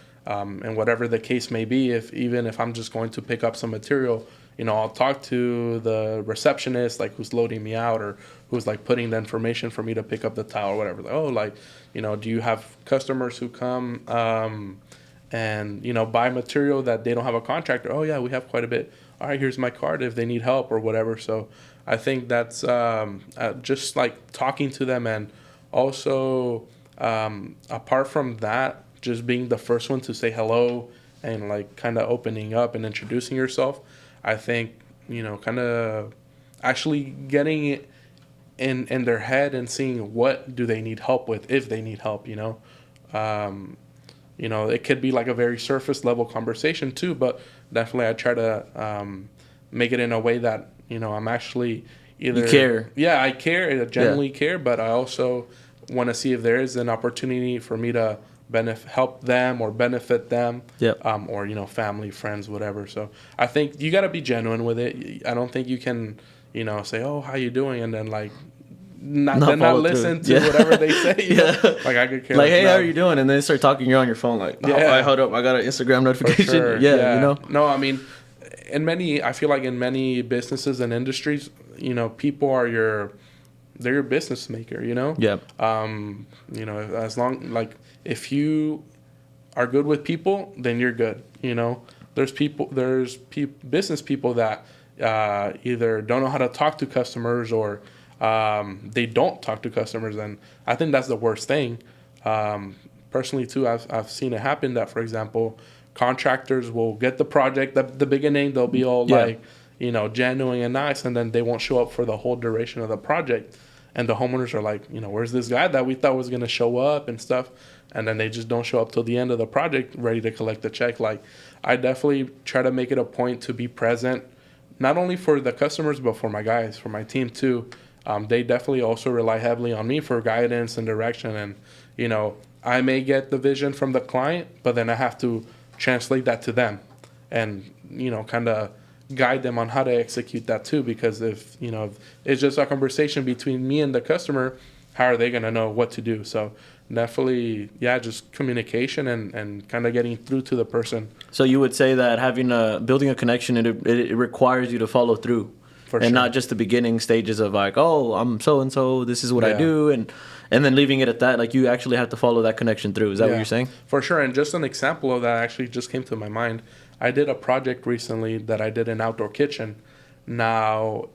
whatever the case may be, even if I'm just going to pick up some material, I'll talk to the receptionist, like who's loading me out, or who's like putting the information for me to pick up the towel or whatever. Like, do you have customers who come and buy material that they don't have a contractor? Oh yeah, we have quite a bit. All right, here's my card if they need help or whatever. So I think that's just like talking to them, and also apart from that, just being the first one to say hello and like kind of opening up and introducing yourself. I think, kind of actually getting it in their head and seeing what do they need help with, if they need help, it could be like a very surface level conversation too, but definitely I try to make it in a way that, I'm actually either... You care. Yeah, I care. I genuinely care, but I also want to see if there is an opportunity for me to help them or benefit them, or family, friends, whatever. So I think you got to be genuine with it. I don't think you can say, oh, how you doing, and then like not listen to whatever they say. Like I could care like, hey, how are you doing, and then they start talking, you're on your phone like, oh, hold up, I got an Instagram notification. For sure. No, I mean, I feel like in many businesses and industries, people are they're your business maker, as long, like, if you are good with people, then you're good. There's business people that either don't know how to talk to customers, or they don't talk to customers, and I think that's the worst thing. Personally too, I've seen it happen that, for example, contractors will get the project at the beginning, they'll be all like, genuine and nice, and then they won't show up for the whole duration of the project. And the homeowners are like, where's this guy that we thought was going to show up and stuff? And then they just don't show up till the end of the project, ready to collect the check. Like, I definitely try to make it a point to be present, not only for the customers, but for my guys, for my team too. They definitely also rely heavily on me for guidance and direction. And, I may get the vision from the client, but then I have to translate that to them and, kind of guide them on how to execute that too, because if it's just a conversation between me and the customer, how are they going to know what to do? So definitely, just communication and kind of getting through to the person. So you would say that building a connection, it requires you to follow through, and not just the beginning stages of like, oh, I'm so and so, this is what I do, and then leaving it at that. Like, you actually have to follow that connection through. Is that what you're saying? For sure. And just an example of that actually just came to my mind. I did a project recently that I did an outdoor kitchen. Now,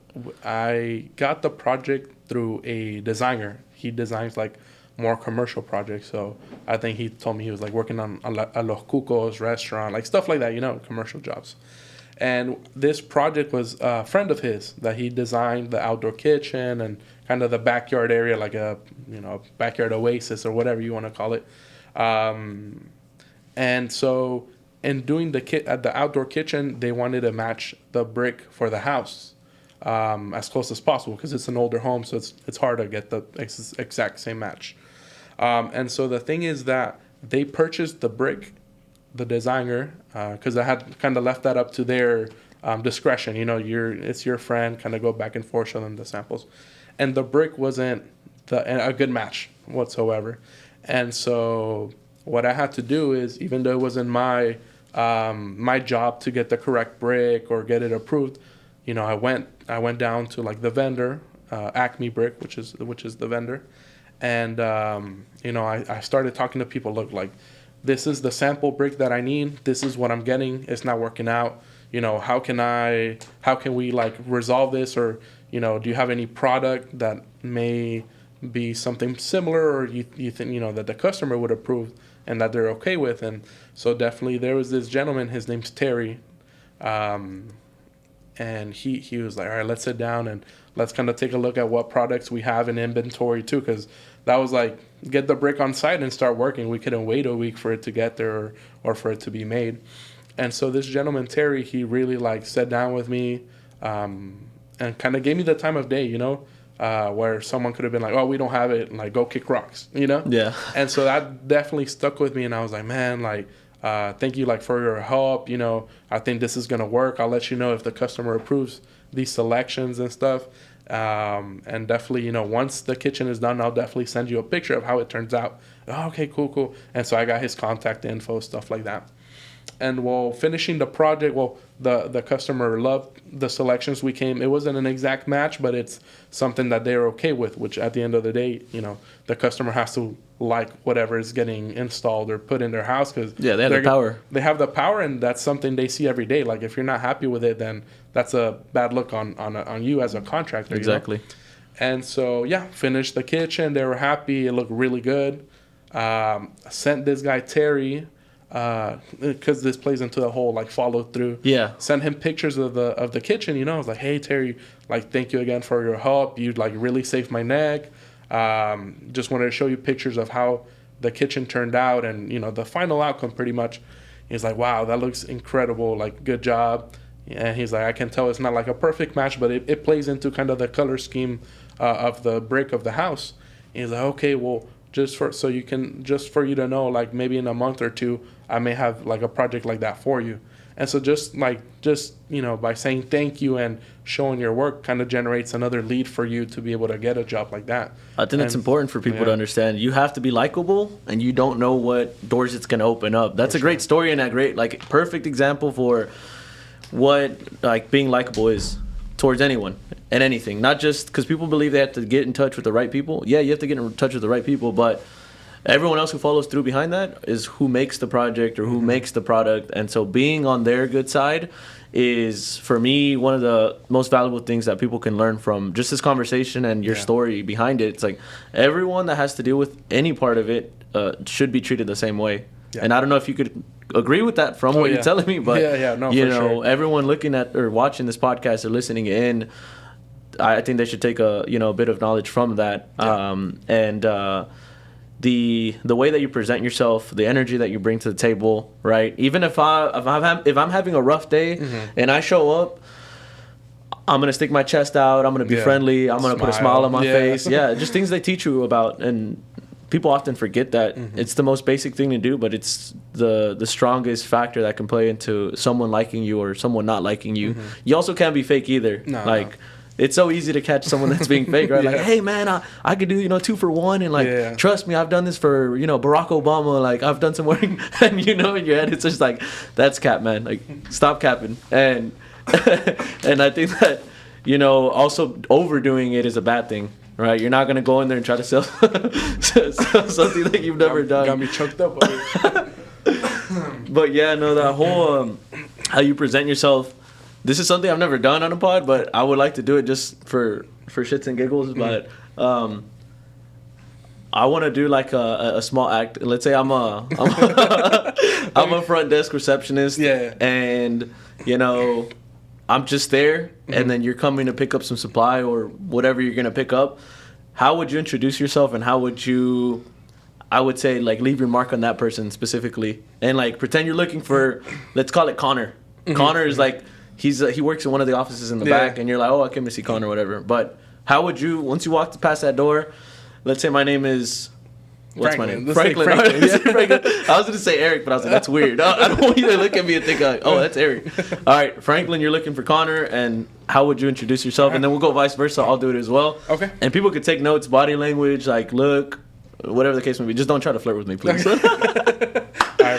I got the project through a designer. He designs like more commercial projects. So I think he told me he was like working on a Los Cucos restaurant, like stuff like that, commercial jobs. And this project was a friend of his that he designed the outdoor kitchen and kind of the backyard area, like a backyard oasis or whatever you want to call it. And so in doing the outdoor kitchen, they wanted to match the brick for the house as close as possible, because it's an older home, so it's hard to get the exact same match. And so the thing is that they purchased the brick, the designer, because I had kind of left that up to their discretion. It's your friend, kind of go back and forth, show them the samples. And the brick wasn't a good match whatsoever. And so what I had to do is, even though it wasn't my job to get the correct brick or get it approved, I went down to like the vendor, Acme Brick, which is the vendor, and I started talking to people. Look, like, this is the sample brick that I need. This is what I'm getting. It's not working out. How can we like resolve this? Or do you have any product that may be something similar, or you think that the customer would approve and that they're okay with? And so definitely there was this gentleman, his name's Terry, and he was like, all right, let's sit down and let's kind of take a look at what products we have in inventory too, because that was like, get the brick on site and start working. We couldn't wait a week for it to get there or for it to be made. And so this gentleman, Terry, he really like sat down with me and kind of gave me the time of day, you know, where someone could have been like, oh, we don't have it, and like, go kick rocks, you know? Yeah. And so that definitely stuck with me. And I was like, man, like, thank you like for your help. You know, I think this is going to work. I'll let you know if the customer approves these selections and stuff. And definitely, you know, once the kitchen is done, I'll definitely send you a picture of how it turns out. Oh, okay, cool. And so I got his contact info, stuff like that. And while finishing the project, the customer loved the selections we came. It wasn't an exact match, but it's something that they're okay with, which at the end of the day, you know, the customer has to like whatever is getting installed or put in their house, because they have the power. They have the power, and that's something they see every day. Like, if you're not happy with it, then that's a bad look on you as a contractor. Exactly. You know? And so, finished the kitchen. They were happy. It looked really good. Sent this guy, Terry, because this plays into the whole like follow through. Yeah. Sent him pictures of the kitchen. You know, I was like, hey Terry, like, thank you again for your help. You like really saved my neck. Just wanted to show you pictures of how the kitchen turned out, and you know, the final outcome pretty much. He's like, wow, that looks incredible. Like, good job. And he's like, I can tell it's not like a perfect match, but it plays into kind of the color scheme of the brick of the house. And he's like, okay, well, just for you to know, like, maybe in a month or two, I may have like a project like that for you. And so just you know, by saying thank you and showing your work kind of generates another lead for you to be able to get a job like that. I think it's important for people to understand. You have to be likable, and you don't know what doors it's going to open up. That's a great story, and a great, like, perfect example for what like being likable is towards anyone and anything. Not just because people believe they have to get in touch with the right people. Yeah, you have to get in touch with the right people, but everyone else who follows through behind that is who makes the project or who makes the product. And so being on their good side is, for me, one of the most valuable things that people can learn from just this conversation and your story behind it. It's like everyone that has to deal with any part of it should be treated the same way. Yeah. And I don't know if you could agree with that from what you're telling me, but you know, everyone looking at or watching this podcast or listening in, I think they should take a bit of knowledge from that. The way that you present yourself, the energy that you bring to the table, right? Even if I'm having a rough day and I show up, I'm gonna stick my chest out. I'm gonna be friendly. I'm gonna put a smile on my face. Yeah, just things they teach you about, and people often forget that it's the most basic thing to do, but it's the strongest factor that can play into someone liking you or someone not liking you. You also can't be fake either. No. It's so easy to catch someone that's being fake, right? Like, hey man, I could do 2 for 1, and like trust me, I've done this for Barack Obama. Like, I've done some work, and in your head it's just like, that's cap, man. Like, stop capping. And and I think that also overdoing it is a bad thing, right? You're not gonna go in there and try to sell something that you've never done. Got me choked up. But that whole how you present yourself. This is something I've never done on a pod, but I would like to do it just for shits and giggles. But I want to do like a small act. Let's say I'm a front desk receptionist, and I'm just there, and then you're coming to pick up some supply or whatever you're gonna pick up. How would you introduce yourself, and how would you, I would say, like, leave your mark on that person specifically, and like pretend you're looking for, let's call it Connor. Connor is like, he works in one of the offices in the back, and you're like, oh, I came to see Connor or whatever. But how would you, once you walk past that door, let's say my name is, what's Franklin. my name? Franklin. Franklin. I was going to say Eric, but I was like, that's weird. I don't want you to look at me and think, like, oh, that's Eric. All right, Franklin, you're looking for Connor, and how would you introduce yourself? And then we'll go vice versa. I'll do it as well. Okay. And people could take notes, body language, like, look, whatever the case may be. Just don't try to flirt with me, please. All right,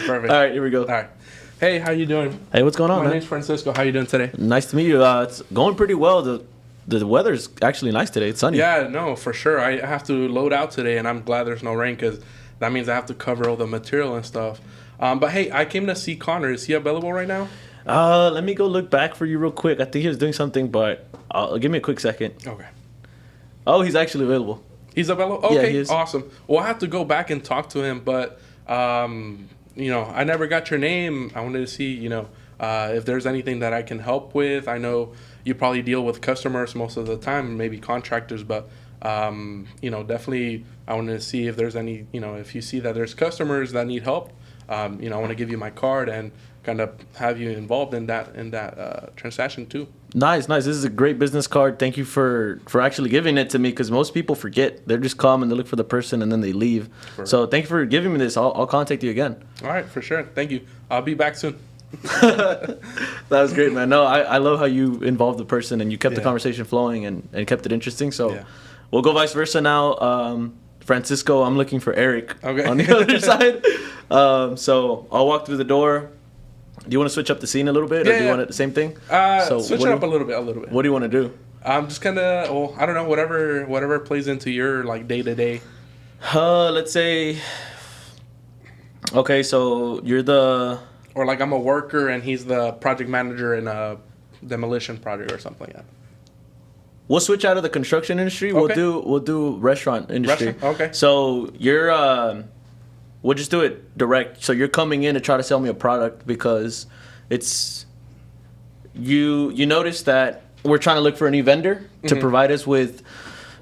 perfect. All right, here we go. All right. Hey, how you doing? Hey, what's going on, My name's Francisco. How you doing today? Nice to meet you. It's going pretty well. The weather's actually nice today. It's sunny. Yeah, no, for sure. I have to load out today, and I'm glad there's no rain, because that means I have to cover all the material and stuff. But hey, I came to see Connor. Is he available right now? Let me go look back for you real quick. I think he was doing something, but give me a quick second. Okay. Oh, he's actually available. He's available? Okay, yeah, he is. Awesome. Well, I have to go back and talk to him, but I never got your name. I wanted to see, if there's anything that I can help with. I know, you probably deal with customers most of the time, maybe contractors, but definitely I want to see if there's any, if you see that there's customers that need help, I want to give you my card and kind of have you involved in that transaction too. Nice. This is a great business card. Thank you for actually giving it to me, because most people forget. They just come and they look for the person and then they leave. So thank you for giving me this. I'll contact you again. All right, for sure. Thank you. I'll be back soon. That was great, man. No, I love how you involved the person and you kept the conversation flowing and kept it interesting. So we'll go vice versa now. Francisco, I'm looking for Eric on the other side. So I'll walk through the door. Do you want to switch up the scene a little bit, or do you want it the same thing? Switch it up a little bit. What do you want to do? I'm just kind of, I don't know, whatever plays into your like day to day. Let's say. Okay, so you're the. Or like I'm a worker and he's the project manager in a demolition project or something like that. We'll switch out of the construction industry. Okay. We'll do restaurant industry. Okay. So you're we'll just do it direct. So you're coming in to try to sell me a product because it's you notice that we're trying to look for a new vendor to provide us with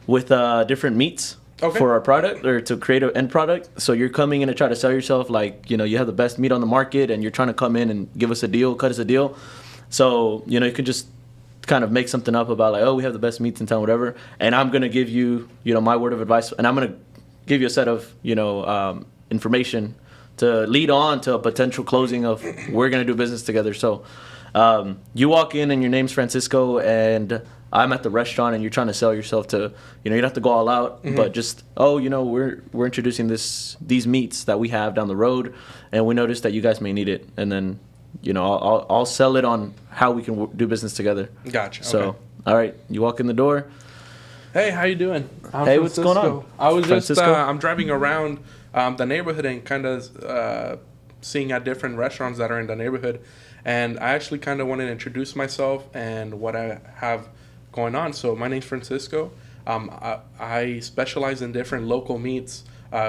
different meats for our product, or to create an end product. So you're coming in to try to sell yourself like, you have the best meat on the market and you're trying to come in and give us a deal, cut us a deal. So, you could just kind of make something up about like, oh, we have the best meats in town, whatever. And I'm going to give you, my word of advice, and I'm going to give you a set of, information to lead on to a potential closing of we're going to do business together. So you walk in and your name's Francisco and I'm at the restaurant and you're trying to sell yourself to, you don't have to go all out, but just, we're introducing these meats that we have down the road and we noticed that you guys may need it. And then, I'll sell it on how we can do business together. Gotcha. So, okay. All right, you walk in the door. Hey, how you doing? Hey, what's going on? I was Francisco? just, I'm driving around the neighborhood and kind of seeing at different restaurants that are in the neighborhood. And I actually kind of wanted to introduce myself and what I have going on. So my name's Francisco. I specialize in different local meats,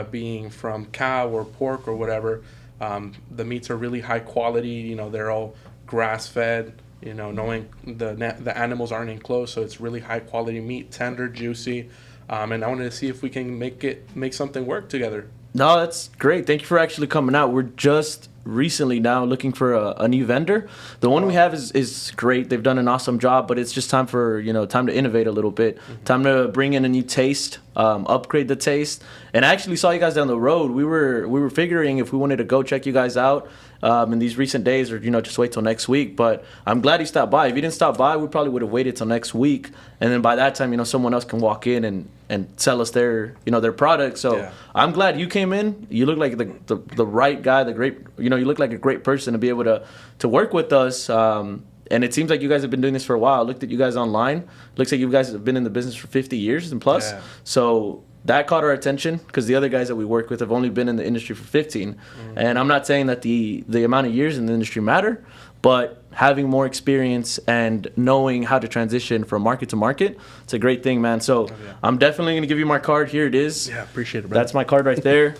being from cow or pork or whatever. The meats are really high quality. They're all grass fed. Knowing the animals aren't enclosed, so it's really high quality meat, tender, juicy. And I wanted to see if we can make something work together. No, that's great. Thank you for actually coming out. We're just recently now looking for a new vendor. The one we have is great. They've done an awesome job, but it's just time for, time to innovate a little bit. Time to bring in a new taste, upgrade the taste. And I actually saw you guys down the road. We were figuring if we wanted to go check you guys out in these recent days, or just wait till next week. But I'm glad you stopped by. If you didn't stop by, we probably would have waited till next week, and then by that time, someone else can walk in and sell us their their product. So I'm glad you came in. You look like the right guy, the great, you look like a great person to be able to work with us. And it seems like you guys have been doing this for a while. I looked at you guys online. Looks like you guys have been in the business for 50 years and plus. Yeah. So that caught our attention because the other guys that we work with have only been in the industry for 15. And I'm not saying that the amount of years in the industry matter, but having more experience and knowing how to transition from market to market, it's a great thing, man. So I'm definitely going to give you my card. Here it is. Yeah, appreciate it, bro. That's my card right there.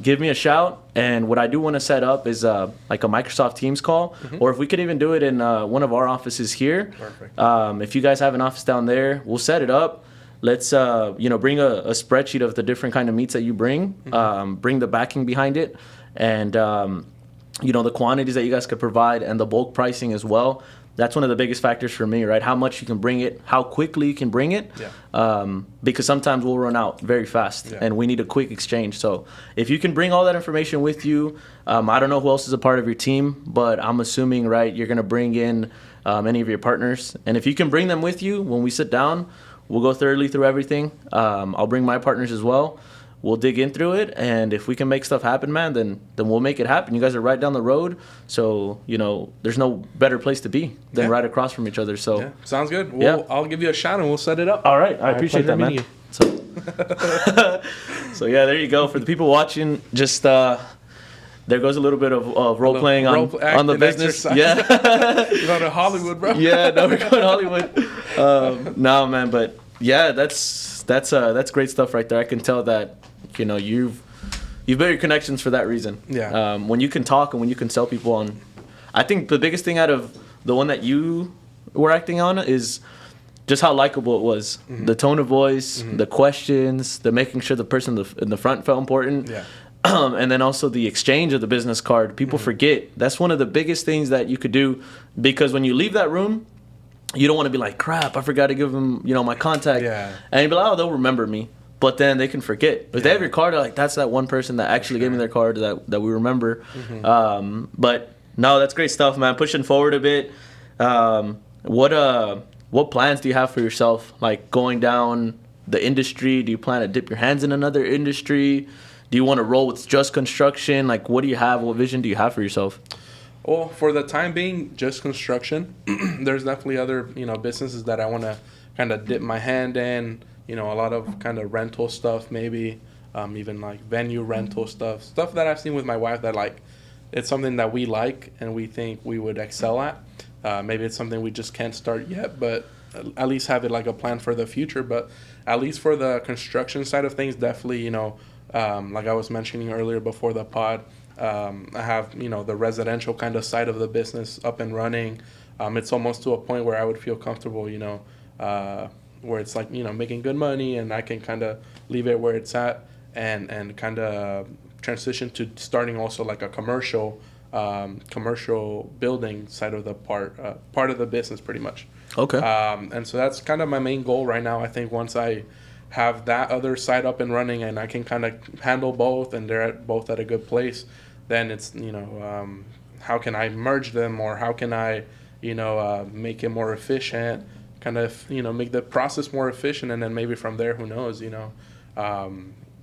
Give me a shout. And what I do want to set up is like a Microsoft Teams call, or if we could even do it in one of our offices here. Perfect. If you guys have an office down there, we'll set it up. Let's bring a spreadsheet of the different kind of meats that you bring. Bring the backing behind it, and the quantities that you guys could provide, and the bulk pricing as well. That's one of the biggest factors for me, right? How much you can bring it, how quickly you can bring it. Because sometimes we'll run out very fast, and we need a quick exchange. So if you can bring all that information with you, I don't know who else is a part of your team, but I'm assuming, right, you're going to bring in any of your partners. And if you can bring them with you when we sit down, we'll go thoroughly through everything. I'll bring my partners as well. We'll dig in through it, and if we can make stuff happen, man, then we'll make it happen. You guys are right down the road, so there's no better place to be than right across from each other. So sounds good. I'll give you a shout and we'll set it up. All right, I appreciate that, man. So yeah, there you go. For the people watching, just there goes a little bit of role playing on the business. Exercise. Yeah, you're going to Hollywood, bro. Yeah, no, we're going to Hollywood. No, man, but yeah, that's great stuff right there. I can tell that you've built your connections for that reason. Yeah. When you can talk and when you can sell people on, I think the biggest thing out of the one that you were acting on is just how likable it was. The tone of voice, the questions, the making sure the person in the front felt important. Yeah. And then also the exchange of the business card. People forget. That's one of the biggest things that you could do, because when you leave that room, you don't want to be like, crap, I forgot to give them, my contact. Yeah. And you'd be like, oh, they'll remember me. But then they can forget. If they have your card, they're like, that's that one person that actually gave me their card that we remember. But no, that's great stuff, man. Pushing forward a bit. What plans do you have for yourself? Like going down the industry? Do you plan to dip your hands in another industry? Do you want to roll with just construction? Like, what do you have? What vision do you have for yourself? Well, for the time being, just construction. There's definitely other, businesses that I want to kind of dip my hand in. A lot of kind of rental stuff, maybe even like venue rental stuff that I've seen with my wife that like it's something that we like and we think we would excel at. Maybe it's something we just can't start yet, but at least have it like a plan for the future. But at least for the construction side of things, definitely, like I was mentioning earlier before the pod, I have, the residential kind of side of the business up and running. It's almost to a point where I would feel comfortable, where it's like, making good money and I can kind of leave it where it's at and kind of transition to starting also like a commercial building side of the part of the business pretty much. Okay. And so that's kind of my main goal right now. I think once I have that other side up and running and I can kind of handle both and they're both at a good place, then it's, how can I merge them or how can I, make it more efficient, kind of, make the process more efficient. And then maybe from there, who knows,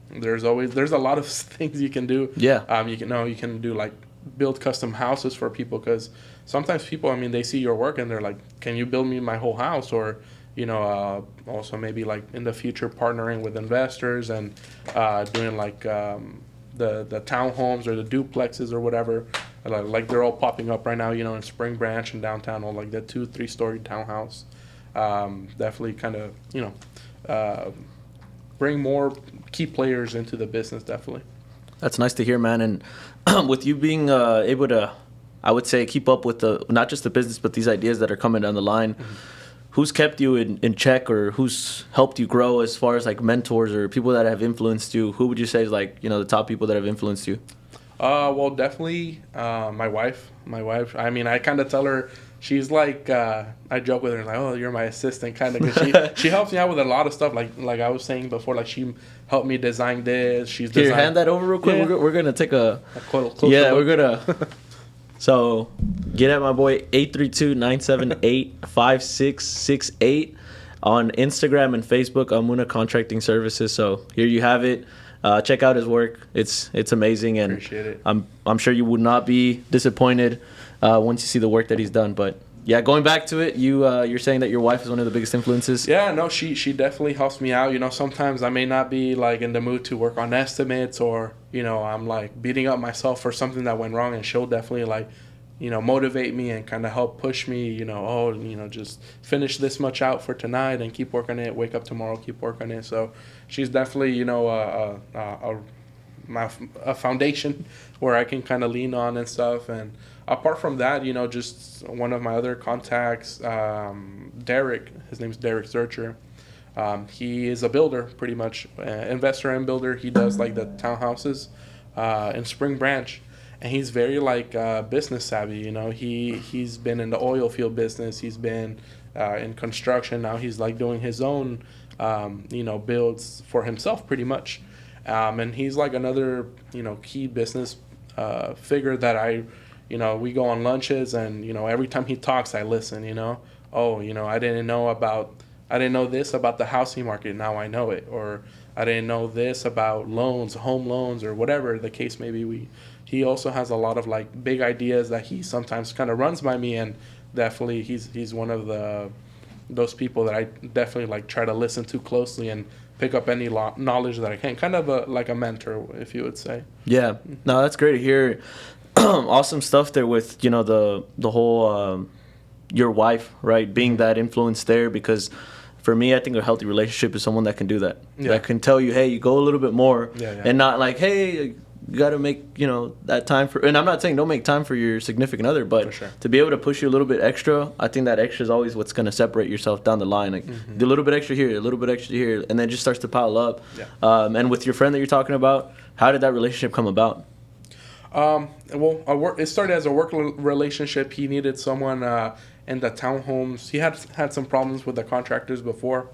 there's a lot of things you can do. Yeah. You can do like build custom houses for people because sometimes people, they see your work and they're like, can you build me my whole house? Or, also maybe like in the future partnering with investors and doing like the townhomes or the duplexes or whatever. Like they're all popping up right now, in Spring Branch and downtown, or like the 2-3 story townhouse. Definitely kind of, bring more key players into the business, definitely. That's nice to hear, man. And with you being able to, I would say, keep up with not just the business, but these ideas that are coming down the line, who's kept you in check or who's helped you grow as far as like mentors or people that have influenced you? Who would you say is like, the top people that have influenced you? Well, definitely my wife. I kind of tell her, she's like, I joke with her like, oh, you're my assistant, kind of. Cause she helps me out with a lot of stuff. Like I was saying before, like she helped me design this. She's Can you hand that over real quick? Yeah. We're gonna take a close we're gonna. So get at my boy 832-978-5668 on Instagram and Facebook. Almuna Contracting Services. So here you have it. Check out his work. It's amazing, and appreciate it. I'm sure you would not be disappointed once you see the work that he's done. But yeah, going back to it, you're saying that your wife is one of the biggest influences. Yeah, no, she definitely helps me out. Sometimes I may not be like in the mood to work on estimates, or I'm like beating up myself for something that went wrong, and she'll definitely like motivate me and kind of help push me. Just finish this much out for tonight and keep working it. Wake up tomorrow, keep working it. So she's definitely a foundation where I can kind of lean on and stuff. And apart from that, just one of my other contacts, Derek, his name's Derek Searcher. He is a builder, pretty much, investor and builder. He does like the townhouses in Spring Branch, and he's very like business savvy. He's been in the oil field business. He's been in construction. Now he's like doing his own, builds for himself, pretty much. And he's like another, key business figure that we go on lunches, and every time he talks, I listen. I didn't know this about the housing market. Now I know it. Or I didn't know this about loans, home loans, or whatever the case may be. He also has a lot of like big ideas that he sometimes kind of runs by me, and definitely he's one of those people that I definitely like try to listen to closely and pick up any knowledge that I can. Kind of like a mentor, if you would say. Yeah, no, that's great to hear. Awesome stuff there with the whole your wife, right, being that influence there, because for me, I think a healthy relationship is someone that can do that. Yeah. That can tell you, hey, you go a little bit more, and not like, hey, you got to make, you know, that time for, and I'm not saying don't make time for your significant other, but sure. to be able to push you a little bit extra, I think that extra is always what's going to separate yourself down the line. Like do a little bit extra here, a little bit extra here, and then it just starts to pile up. Yeah. And with your friend that you're talking about, how did that relationship come about? Well, it started as a work relationship. He needed someone in the townhomes. He had some problems with the contractors before.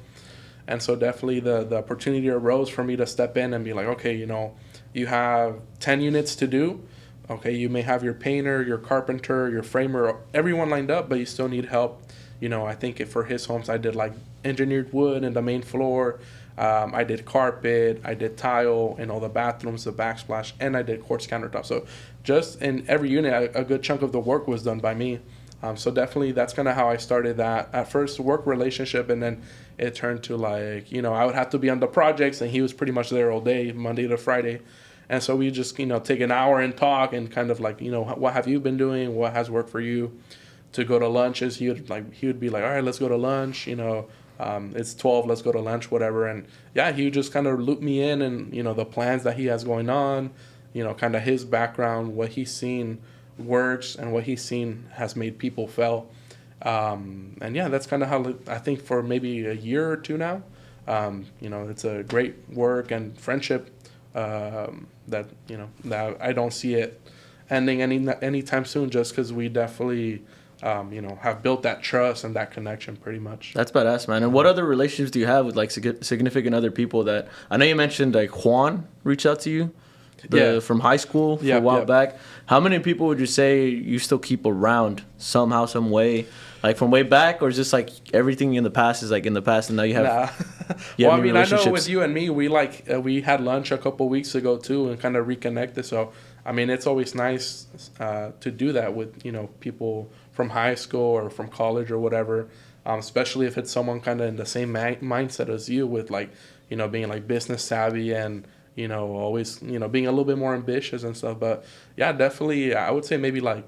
And so definitely the opportunity arose for me to step in and be like, okay, you know, you have 10 units to do. Okay, you may have your painter, your carpenter, your framer, everyone lined up, but you still need help. You know, I think for his homes, I did like engineered wood in the main floor. I did carpet, I did tile in all the bathrooms, the backsplash, and I did quartz countertop. So just in every unit, a good chunk of the work was done by me. So definitely that's kind of how I started that. At first, work relationship, and then it turned to like, you know, I would have to be on the projects, and he was pretty much there all day, Monday to Friday. And so we just, you know, take an hour and talk and kind of like, you know, what have you been doing? What has worked for you? To go to lunches, he would be like, all right, let's go to lunch, you know. It's 12, let's go to lunch, whatever. And yeah, he would just kind of loop me in and, you know, the plans that he has going on, you know, kind of his background, what he's seen works and what he's seen has made people fail. And yeah, that's kind of how I think for maybe a year or two now, you know, it's a great work and friendship that, you know, that I don't see it ending anytime soon, just because we definitely you know, have built that trust and that connection pretty much. That's badass, man. And what other relationships do you have with like significant other people that I know you mentioned like Juan reached out to you from high school a while back. How many people would you say you still keep around somehow, some way, like from way back, or is just like everything in the past is like in the past and now you have? Well, I mean, I know with you and me, we had lunch a couple weeks ago too and kind of reconnected. So I mean, it's always nice to do that with, you know, people from high school or from college or whatever, especially if it's someone kind of in the same mindset as you with like, you know, being like business savvy and, you know, always, you know, being a little bit more ambitious and stuff. But yeah, definitely, I would say maybe like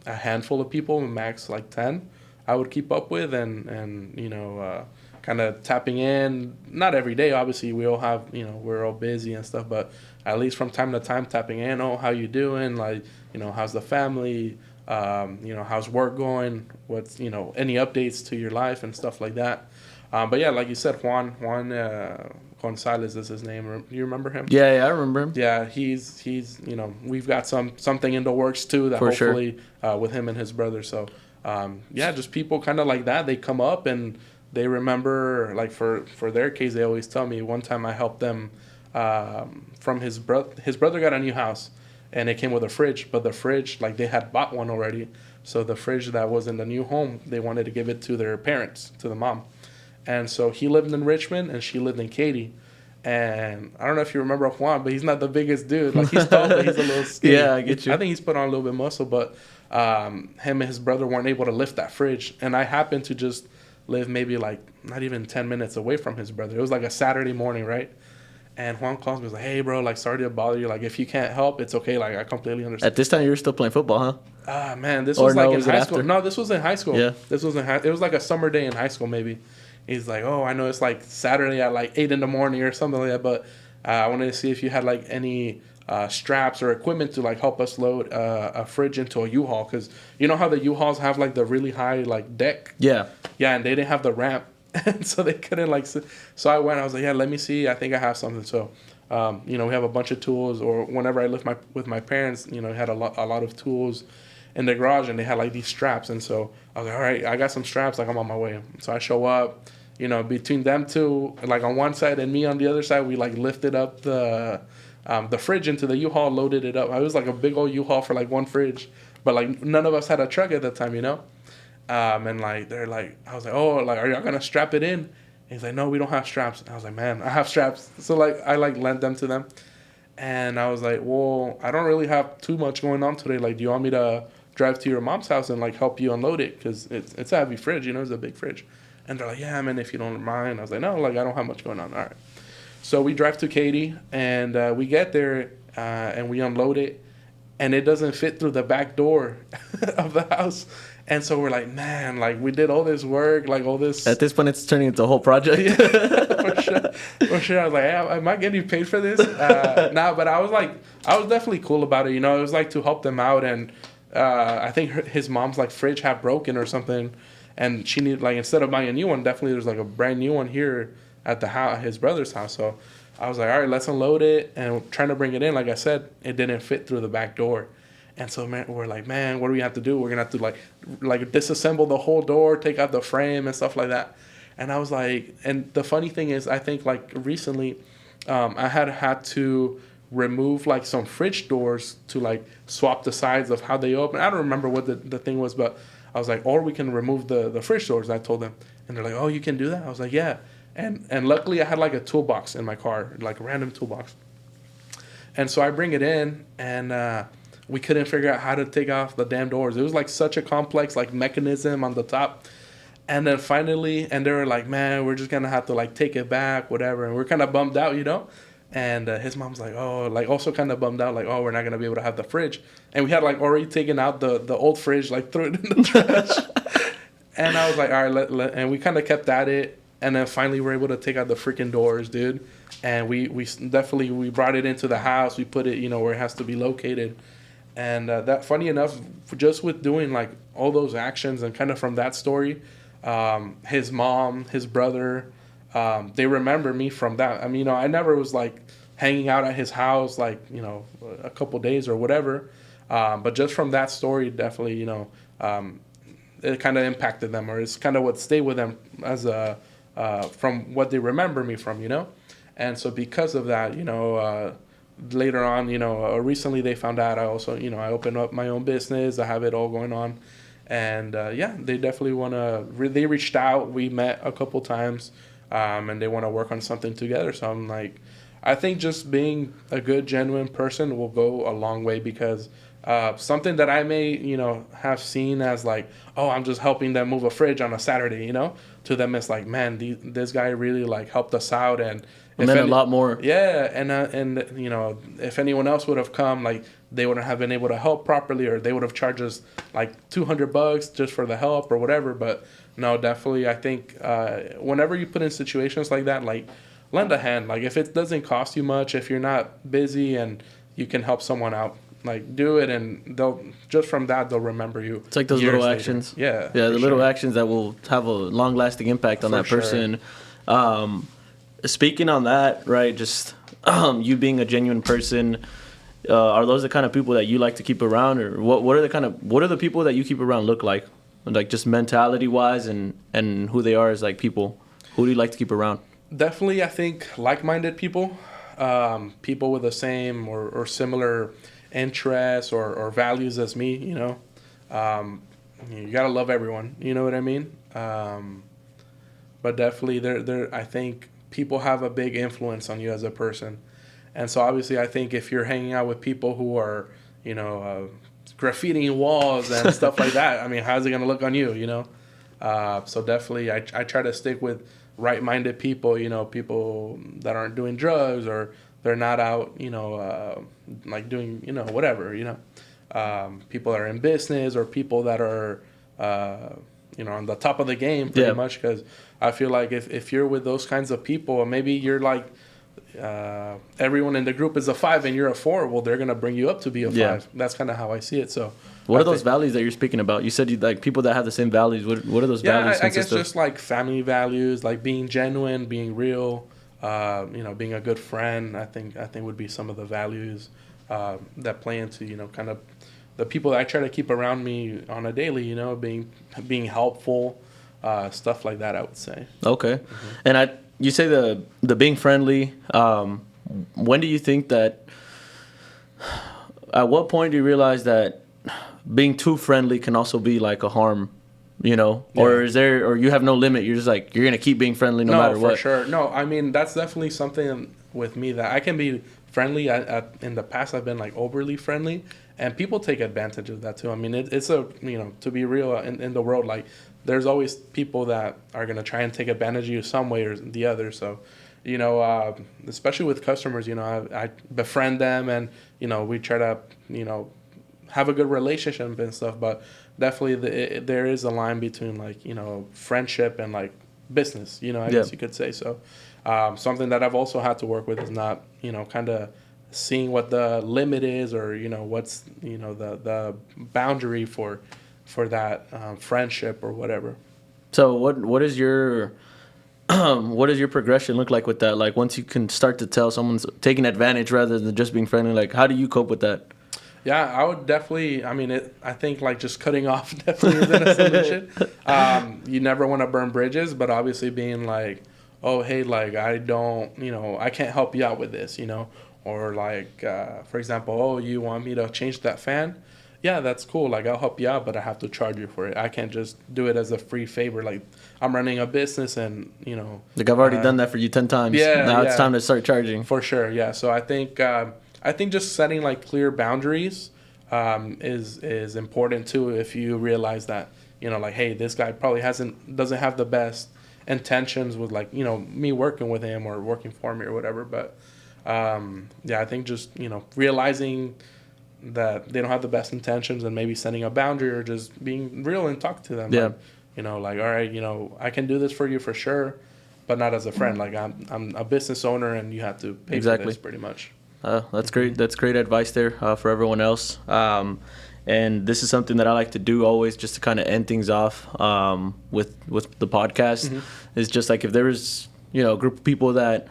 a handful of people, max like 10, I would keep up with and you know, kind of tapping in, not every day, obviously we all have, you know, we're all busy and stuff, but at least from time to time tapping in, oh, how you doing? Like, you know, how's the family? You know, how's work going? What's, you know, any updates to your life and stuff like that. But yeah, like you said, Juan Gonzalez is his name. You remember him? Yeah, I remember him. Yeah, he's you know, we've got something in the works too that hopefully with him and his brother. So yeah, just people kind of like that. They come up and they remember, like for their case, they always tell me. One time I helped them from his brother got a new house. And it came with a fridge, but the fridge, like they had bought one already. So the fridge that was in the new home, they wanted to give it to their parents, to the mom. And so he lived in Richmond and she lived in Katy. And I don't know if you remember Juan, but he's not the biggest dude. Like he's tall, but he's a little skinny. Yeah, I get you. I think he's put on a little bit of muscle, but him and his brother weren't able to lift that fridge. And I happened to just live maybe like not even 10 minutes away from his brother. It was like a Saturday morning, right? And Juan calls me, was like, hey, bro, like, sorry to bother you. Like, if you can't help, it's okay. Like, I completely understand. At this time, you were still playing football, huh? Man, this was like in high school. After? No, this was in high school. Yeah. This was it was like a summer day in high school, maybe. He's like, oh, I know it's like Saturday at like 8 in the morning or something like that, but I wanted to see if you had like any straps or equipment to like help us load a fridge into a U-Haul. Because you know how the U-Hauls have like the really high like deck? Yeah. Yeah, and they didn't have the ramp. And so they couldn't like, so I went, I was like, yeah, let me see. I think I have something. So you know, we have a bunch of tools, or whenever I lived with my parents, you know, I had a lot of tools in the garage, and they had like these straps. And so I was like, all right, I got some straps, like I'm on my way. So I show up, you know, between them two, like on one side and me on the other side, we like lifted up the fridge into the U-Haul, loaded it up. I was like a big old U-Haul for like one fridge, but like none of us had a truck at the time, you know? And like, they're like, I was like, oh, like, are y'all gonna strap it in? He's like, no, we don't have straps. And I was like, man, I have straps. So like, I like lent them to them. And I was like, well, I don't really have too much going on today. Like, do you want me to drive to your mom's house and like help you unload it? Because it's a heavy fridge, you know, it's a big fridge. And they're like, yeah, man, if you don't mind. I was like, no, like, I don't have much going on. All right. So we drive to Katy, and we get there, and we unload it. And it doesn't fit through the back door of the house. And so we're like, man, like we did all this work, like all this. At this point, it's turning into a whole project. Yeah, for sure. For sure. I was like, hey, am I getting paid for this? Nah, but I was definitely cool about it. You know, it was like to help them out. And I think his mom's like fridge had broken or something. And she needed, like, instead of buying a new one, definitely there's like a brand new one here at the house, his brother's house. So I was like, all right, let's unload it. And trying to bring it in. Like I said, it didn't fit through the back door. And so, man, we're like, man, what do we have to do? We're going to have to, like disassemble the whole door, take out the frame and stuff like that. And I was like, and the funny thing is, I think, like, recently I had to remove, like, some fridge doors to, like, swap the sides of how they open. I don't remember what the thing was, but I was like, or we can remove the fridge doors, I told them. And they're like, oh, you can do that? I was like, yeah. And luckily I had, like, a toolbox in my car, like a random toolbox. And so I bring it in, and we couldn't figure out how to take off the damn doors. It was like such a complex like mechanism on the top. And then finally, and they were like, man, we're just going to have to like take it back, whatever. And we're kind of bummed out, you know. And his mom's like, oh, like also kind of bummed out, like, oh, we're not going to be able to have the fridge. And we had like already taken out the old fridge, like threw it in the trash. And I was like, all right, and we kind of kept at it. And then finally we were able to take out the freaking doors, dude. And we definitely brought it into the house. We put it, you know, where it has to be located. And that, funny enough, just with doing like all those actions and kind of from that story, his mom, his brother, they remember me from that. I mean, you know, I never was like hanging out at his house like, you know, a couple days or whatever. But just from that story, definitely, you know, it kind of impacted them, or it's kind of what stayed with them as from what they remember me from, you know. And so because of that, you know, later on, you know, recently they found out I also, you know, I opened up my own business. I have it all going on. And, yeah, they definitely want to, they reached out. We met a couple times, and they want to work on something together. So I'm like, I think just being a good, genuine person will go a long way, because something that I may, you know, have seen as like, oh, I'm just helping them move a fridge on a Saturday, you know, to them it's like, man, this guy really like helped us out, and it meant a lot more. Yeah, and you know, if anyone else would have come, like they wouldn't have been able to help properly, or they would have charged us like $200 just for the help or whatever. But no, definitely, I think whenever you put in situations like that, like lend a hand. Like if it doesn't cost you much, if you're not busy and you can help someone out, like do it, and they'll just from that they'll remember you. It's like those little actions. Yeah, the little actions that will have a long lasting impact on that person. Speaking on that, right? Just you being a genuine person, are those the kind of people that you like to keep around, or what are the people that you keep around look like just mentality wise, and who they are as like people? Who do you like to keep around? Definitely, I think like-minded people, people with the same or similar interests or values as me. You know, you gotta love everyone. You know what I mean? But definitely, there. I think people have a big influence on you as a person. And so obviously I think if you're hanging out with people who are, you know, graffitiing walls and stuff like that, I mean, how's it going to look on you, you know? So definitely I try to stick with right-minded people, you know, people that aren't doing drugs, or they're not out, you know, like doing, you know, whatever, you know. People that are in business, or people that are, you know, on the top of the game pretty much, because I feel like if you're with those kinds of people, maybe you're like, everyone in the group is a 5 and you're a 4, well, they're going to bring you up to be a 5. That's kind of how I see it. So what are those values that you're speaking about? You said you like people that have the same values. What are those values? I guess just like family values, like being genuine, being real, you know, being a good friend. I think would be some of the values that play into, you know, kind of the people that I try to keep around me on a daily, you know, being helpful, stuff like that, I would say. Okay. Mm-hmm. And you say the being friendly, when do you think that, at what point do you realize that being too friendly can also be like a harm, you know? Yeah. Or you have no limit, you're just like, you're going to keep being friendly no matter what? No, for sure. No, I mean, that's definitely something with me that I can be friendly. In the past, I've been like overly friendly, and people take advantage of that too. I mean, it's a, you know, to be real in the world, like there's always people that are going to try and take advantage of you some way or the other. So, you know, especially with customers, you know, I befriend them, and, you know, we try to, you know, have a good relationship and stuff. But definitely there is a line between like, you know, friendship and like business, you know, I guess you could say. So something that I've also had to work with is not, you know, kind of seeing what the limit is, or, you know, what's, you know, the boundary for that friendship or whatever. So what is your what does your progression look like with that? Like, once you can start to tell someone's taking advantage rather than just being friendly, like, how do you cope with that? Yeah, I would definitely, I mean, I think like just cutting off definitely isn't a solution. You never want to burn bridges, but obviously being like, oh, hey, like, I don't, you know, I can't help you out with this, you know, or like, for example, oh, you want me to change that fan? Yeah, that's cool. Like, I'll help you out, but I have to charge you for it. I can't just do it as a free favor. Like, I'm running a business and, you know. Like, I've already done that for you 10 times. Yeah. Now it's time to start charging. For sure, yeah. So I think just setting, like, clear boundaries is important, too, if you realize that, you know, like, hey, this guy probably doesn't have the best intentions with, like, you know, me working with him or working for me or whatever. But, yeah, I think just, you know, realizing that they don't have the best intentions and maybe setting a boundary or just being real and talk to them. Yeah. Like, you know, like, all right, you know, I can do this for you for sure, but not as a friend. Like, I'm a business owner and you have to pay for this pretty much. That's great. That's great advice there for everyone else. And this is something that I like to do always, just to kind of end things off with the podcast. Is just like, if there was, you know, a group of people that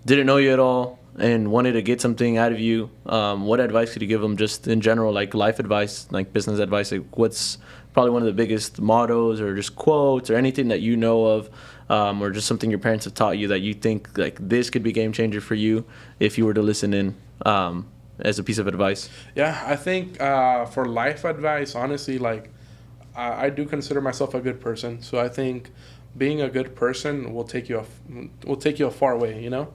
didn't know you at all and wanted to get something out of you, what advice could you give them, just in general, like life advice, like business advice? Like, what's probably one of the biggest mottos or just quotes or anything that you know of, or just something your parents have taught you that you think like this could be game changer for you if you were to listen in as a piece of advice? Yeah, I think for life advice, honestly, like I do consider myself a good person. So I think being a good person will take you a far way, you know?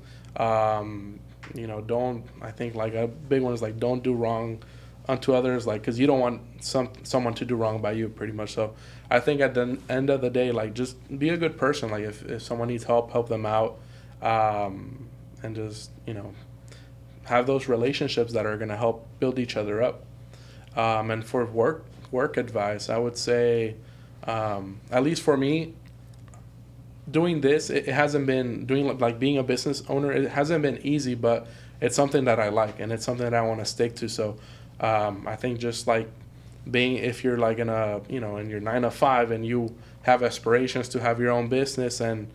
You know, I think like a big one is like, don't do wrong unto others, like, because you don't want someone to do wrong by you, pretty much. So I think at the end of the day, like, just be a good person. Like, if someone needs help them out, and just, you know, have those relationships that are going to help build each other up. And for work advice, I would say, at least for me, doing this, it hasn't been being a business owner, it hasn't been easy, but it's something that I like and it's something that I want to stick to. So I think just like if you're like in your 9 to 5 and you have aspirations to have your own business and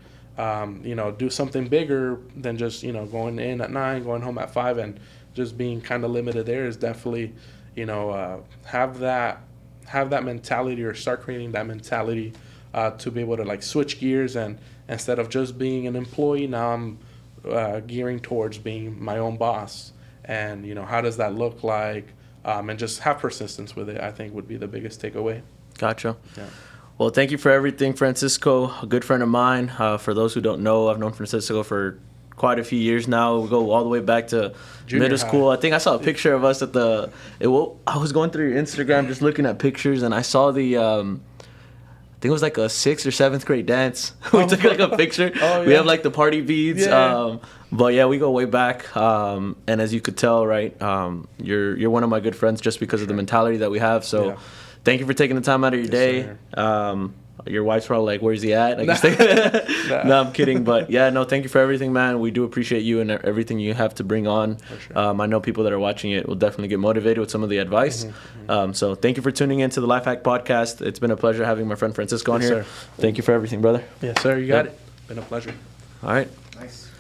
you know, do something bigger than just, you know, going in at 9, going home at 5, and just being kind of limited there, is definitely, you know, have that mentality, or start creating that mentality to be able to like switch gears, and instead of just being an employee, now I'm gearing towards being my own boss. And, you know, how does that look like? And just have persistence with it, I think, would be the biggest takeaway. Gotcha. Yeah. Well, thank you for everything, Francisco, a good friend of mine. For those who don't know, I've known Francisco for quite a few years now. We go all the way back to middle school. I think I saw a picture of us I was going through your Instagram just looking at pictures, and I saw the I think it was like a 6th or 7th grade dance. We took like a picture. Oh, yeah. We have like the party beads. Yeah. But yeah, we go way back. And as you could tell, right, you're one of my good friends just because of the mentality that we have. So thank you for taking the time out of your day. Your wife's probably like, where's he at? No, I'm kidding. But yeah, no, thank you for everything, man. We do appreciate you and everything you have to bring on. Sure. I know people that are watching it will definitely get motivated with some of the advice. So thank you for tuning into the Life Hack Podcast. It's been a pleasure having my friend Francisco on here. Sir. Thank you for everything, brother. Yes, sir. You got it. Been a pleasure. All right. Nice.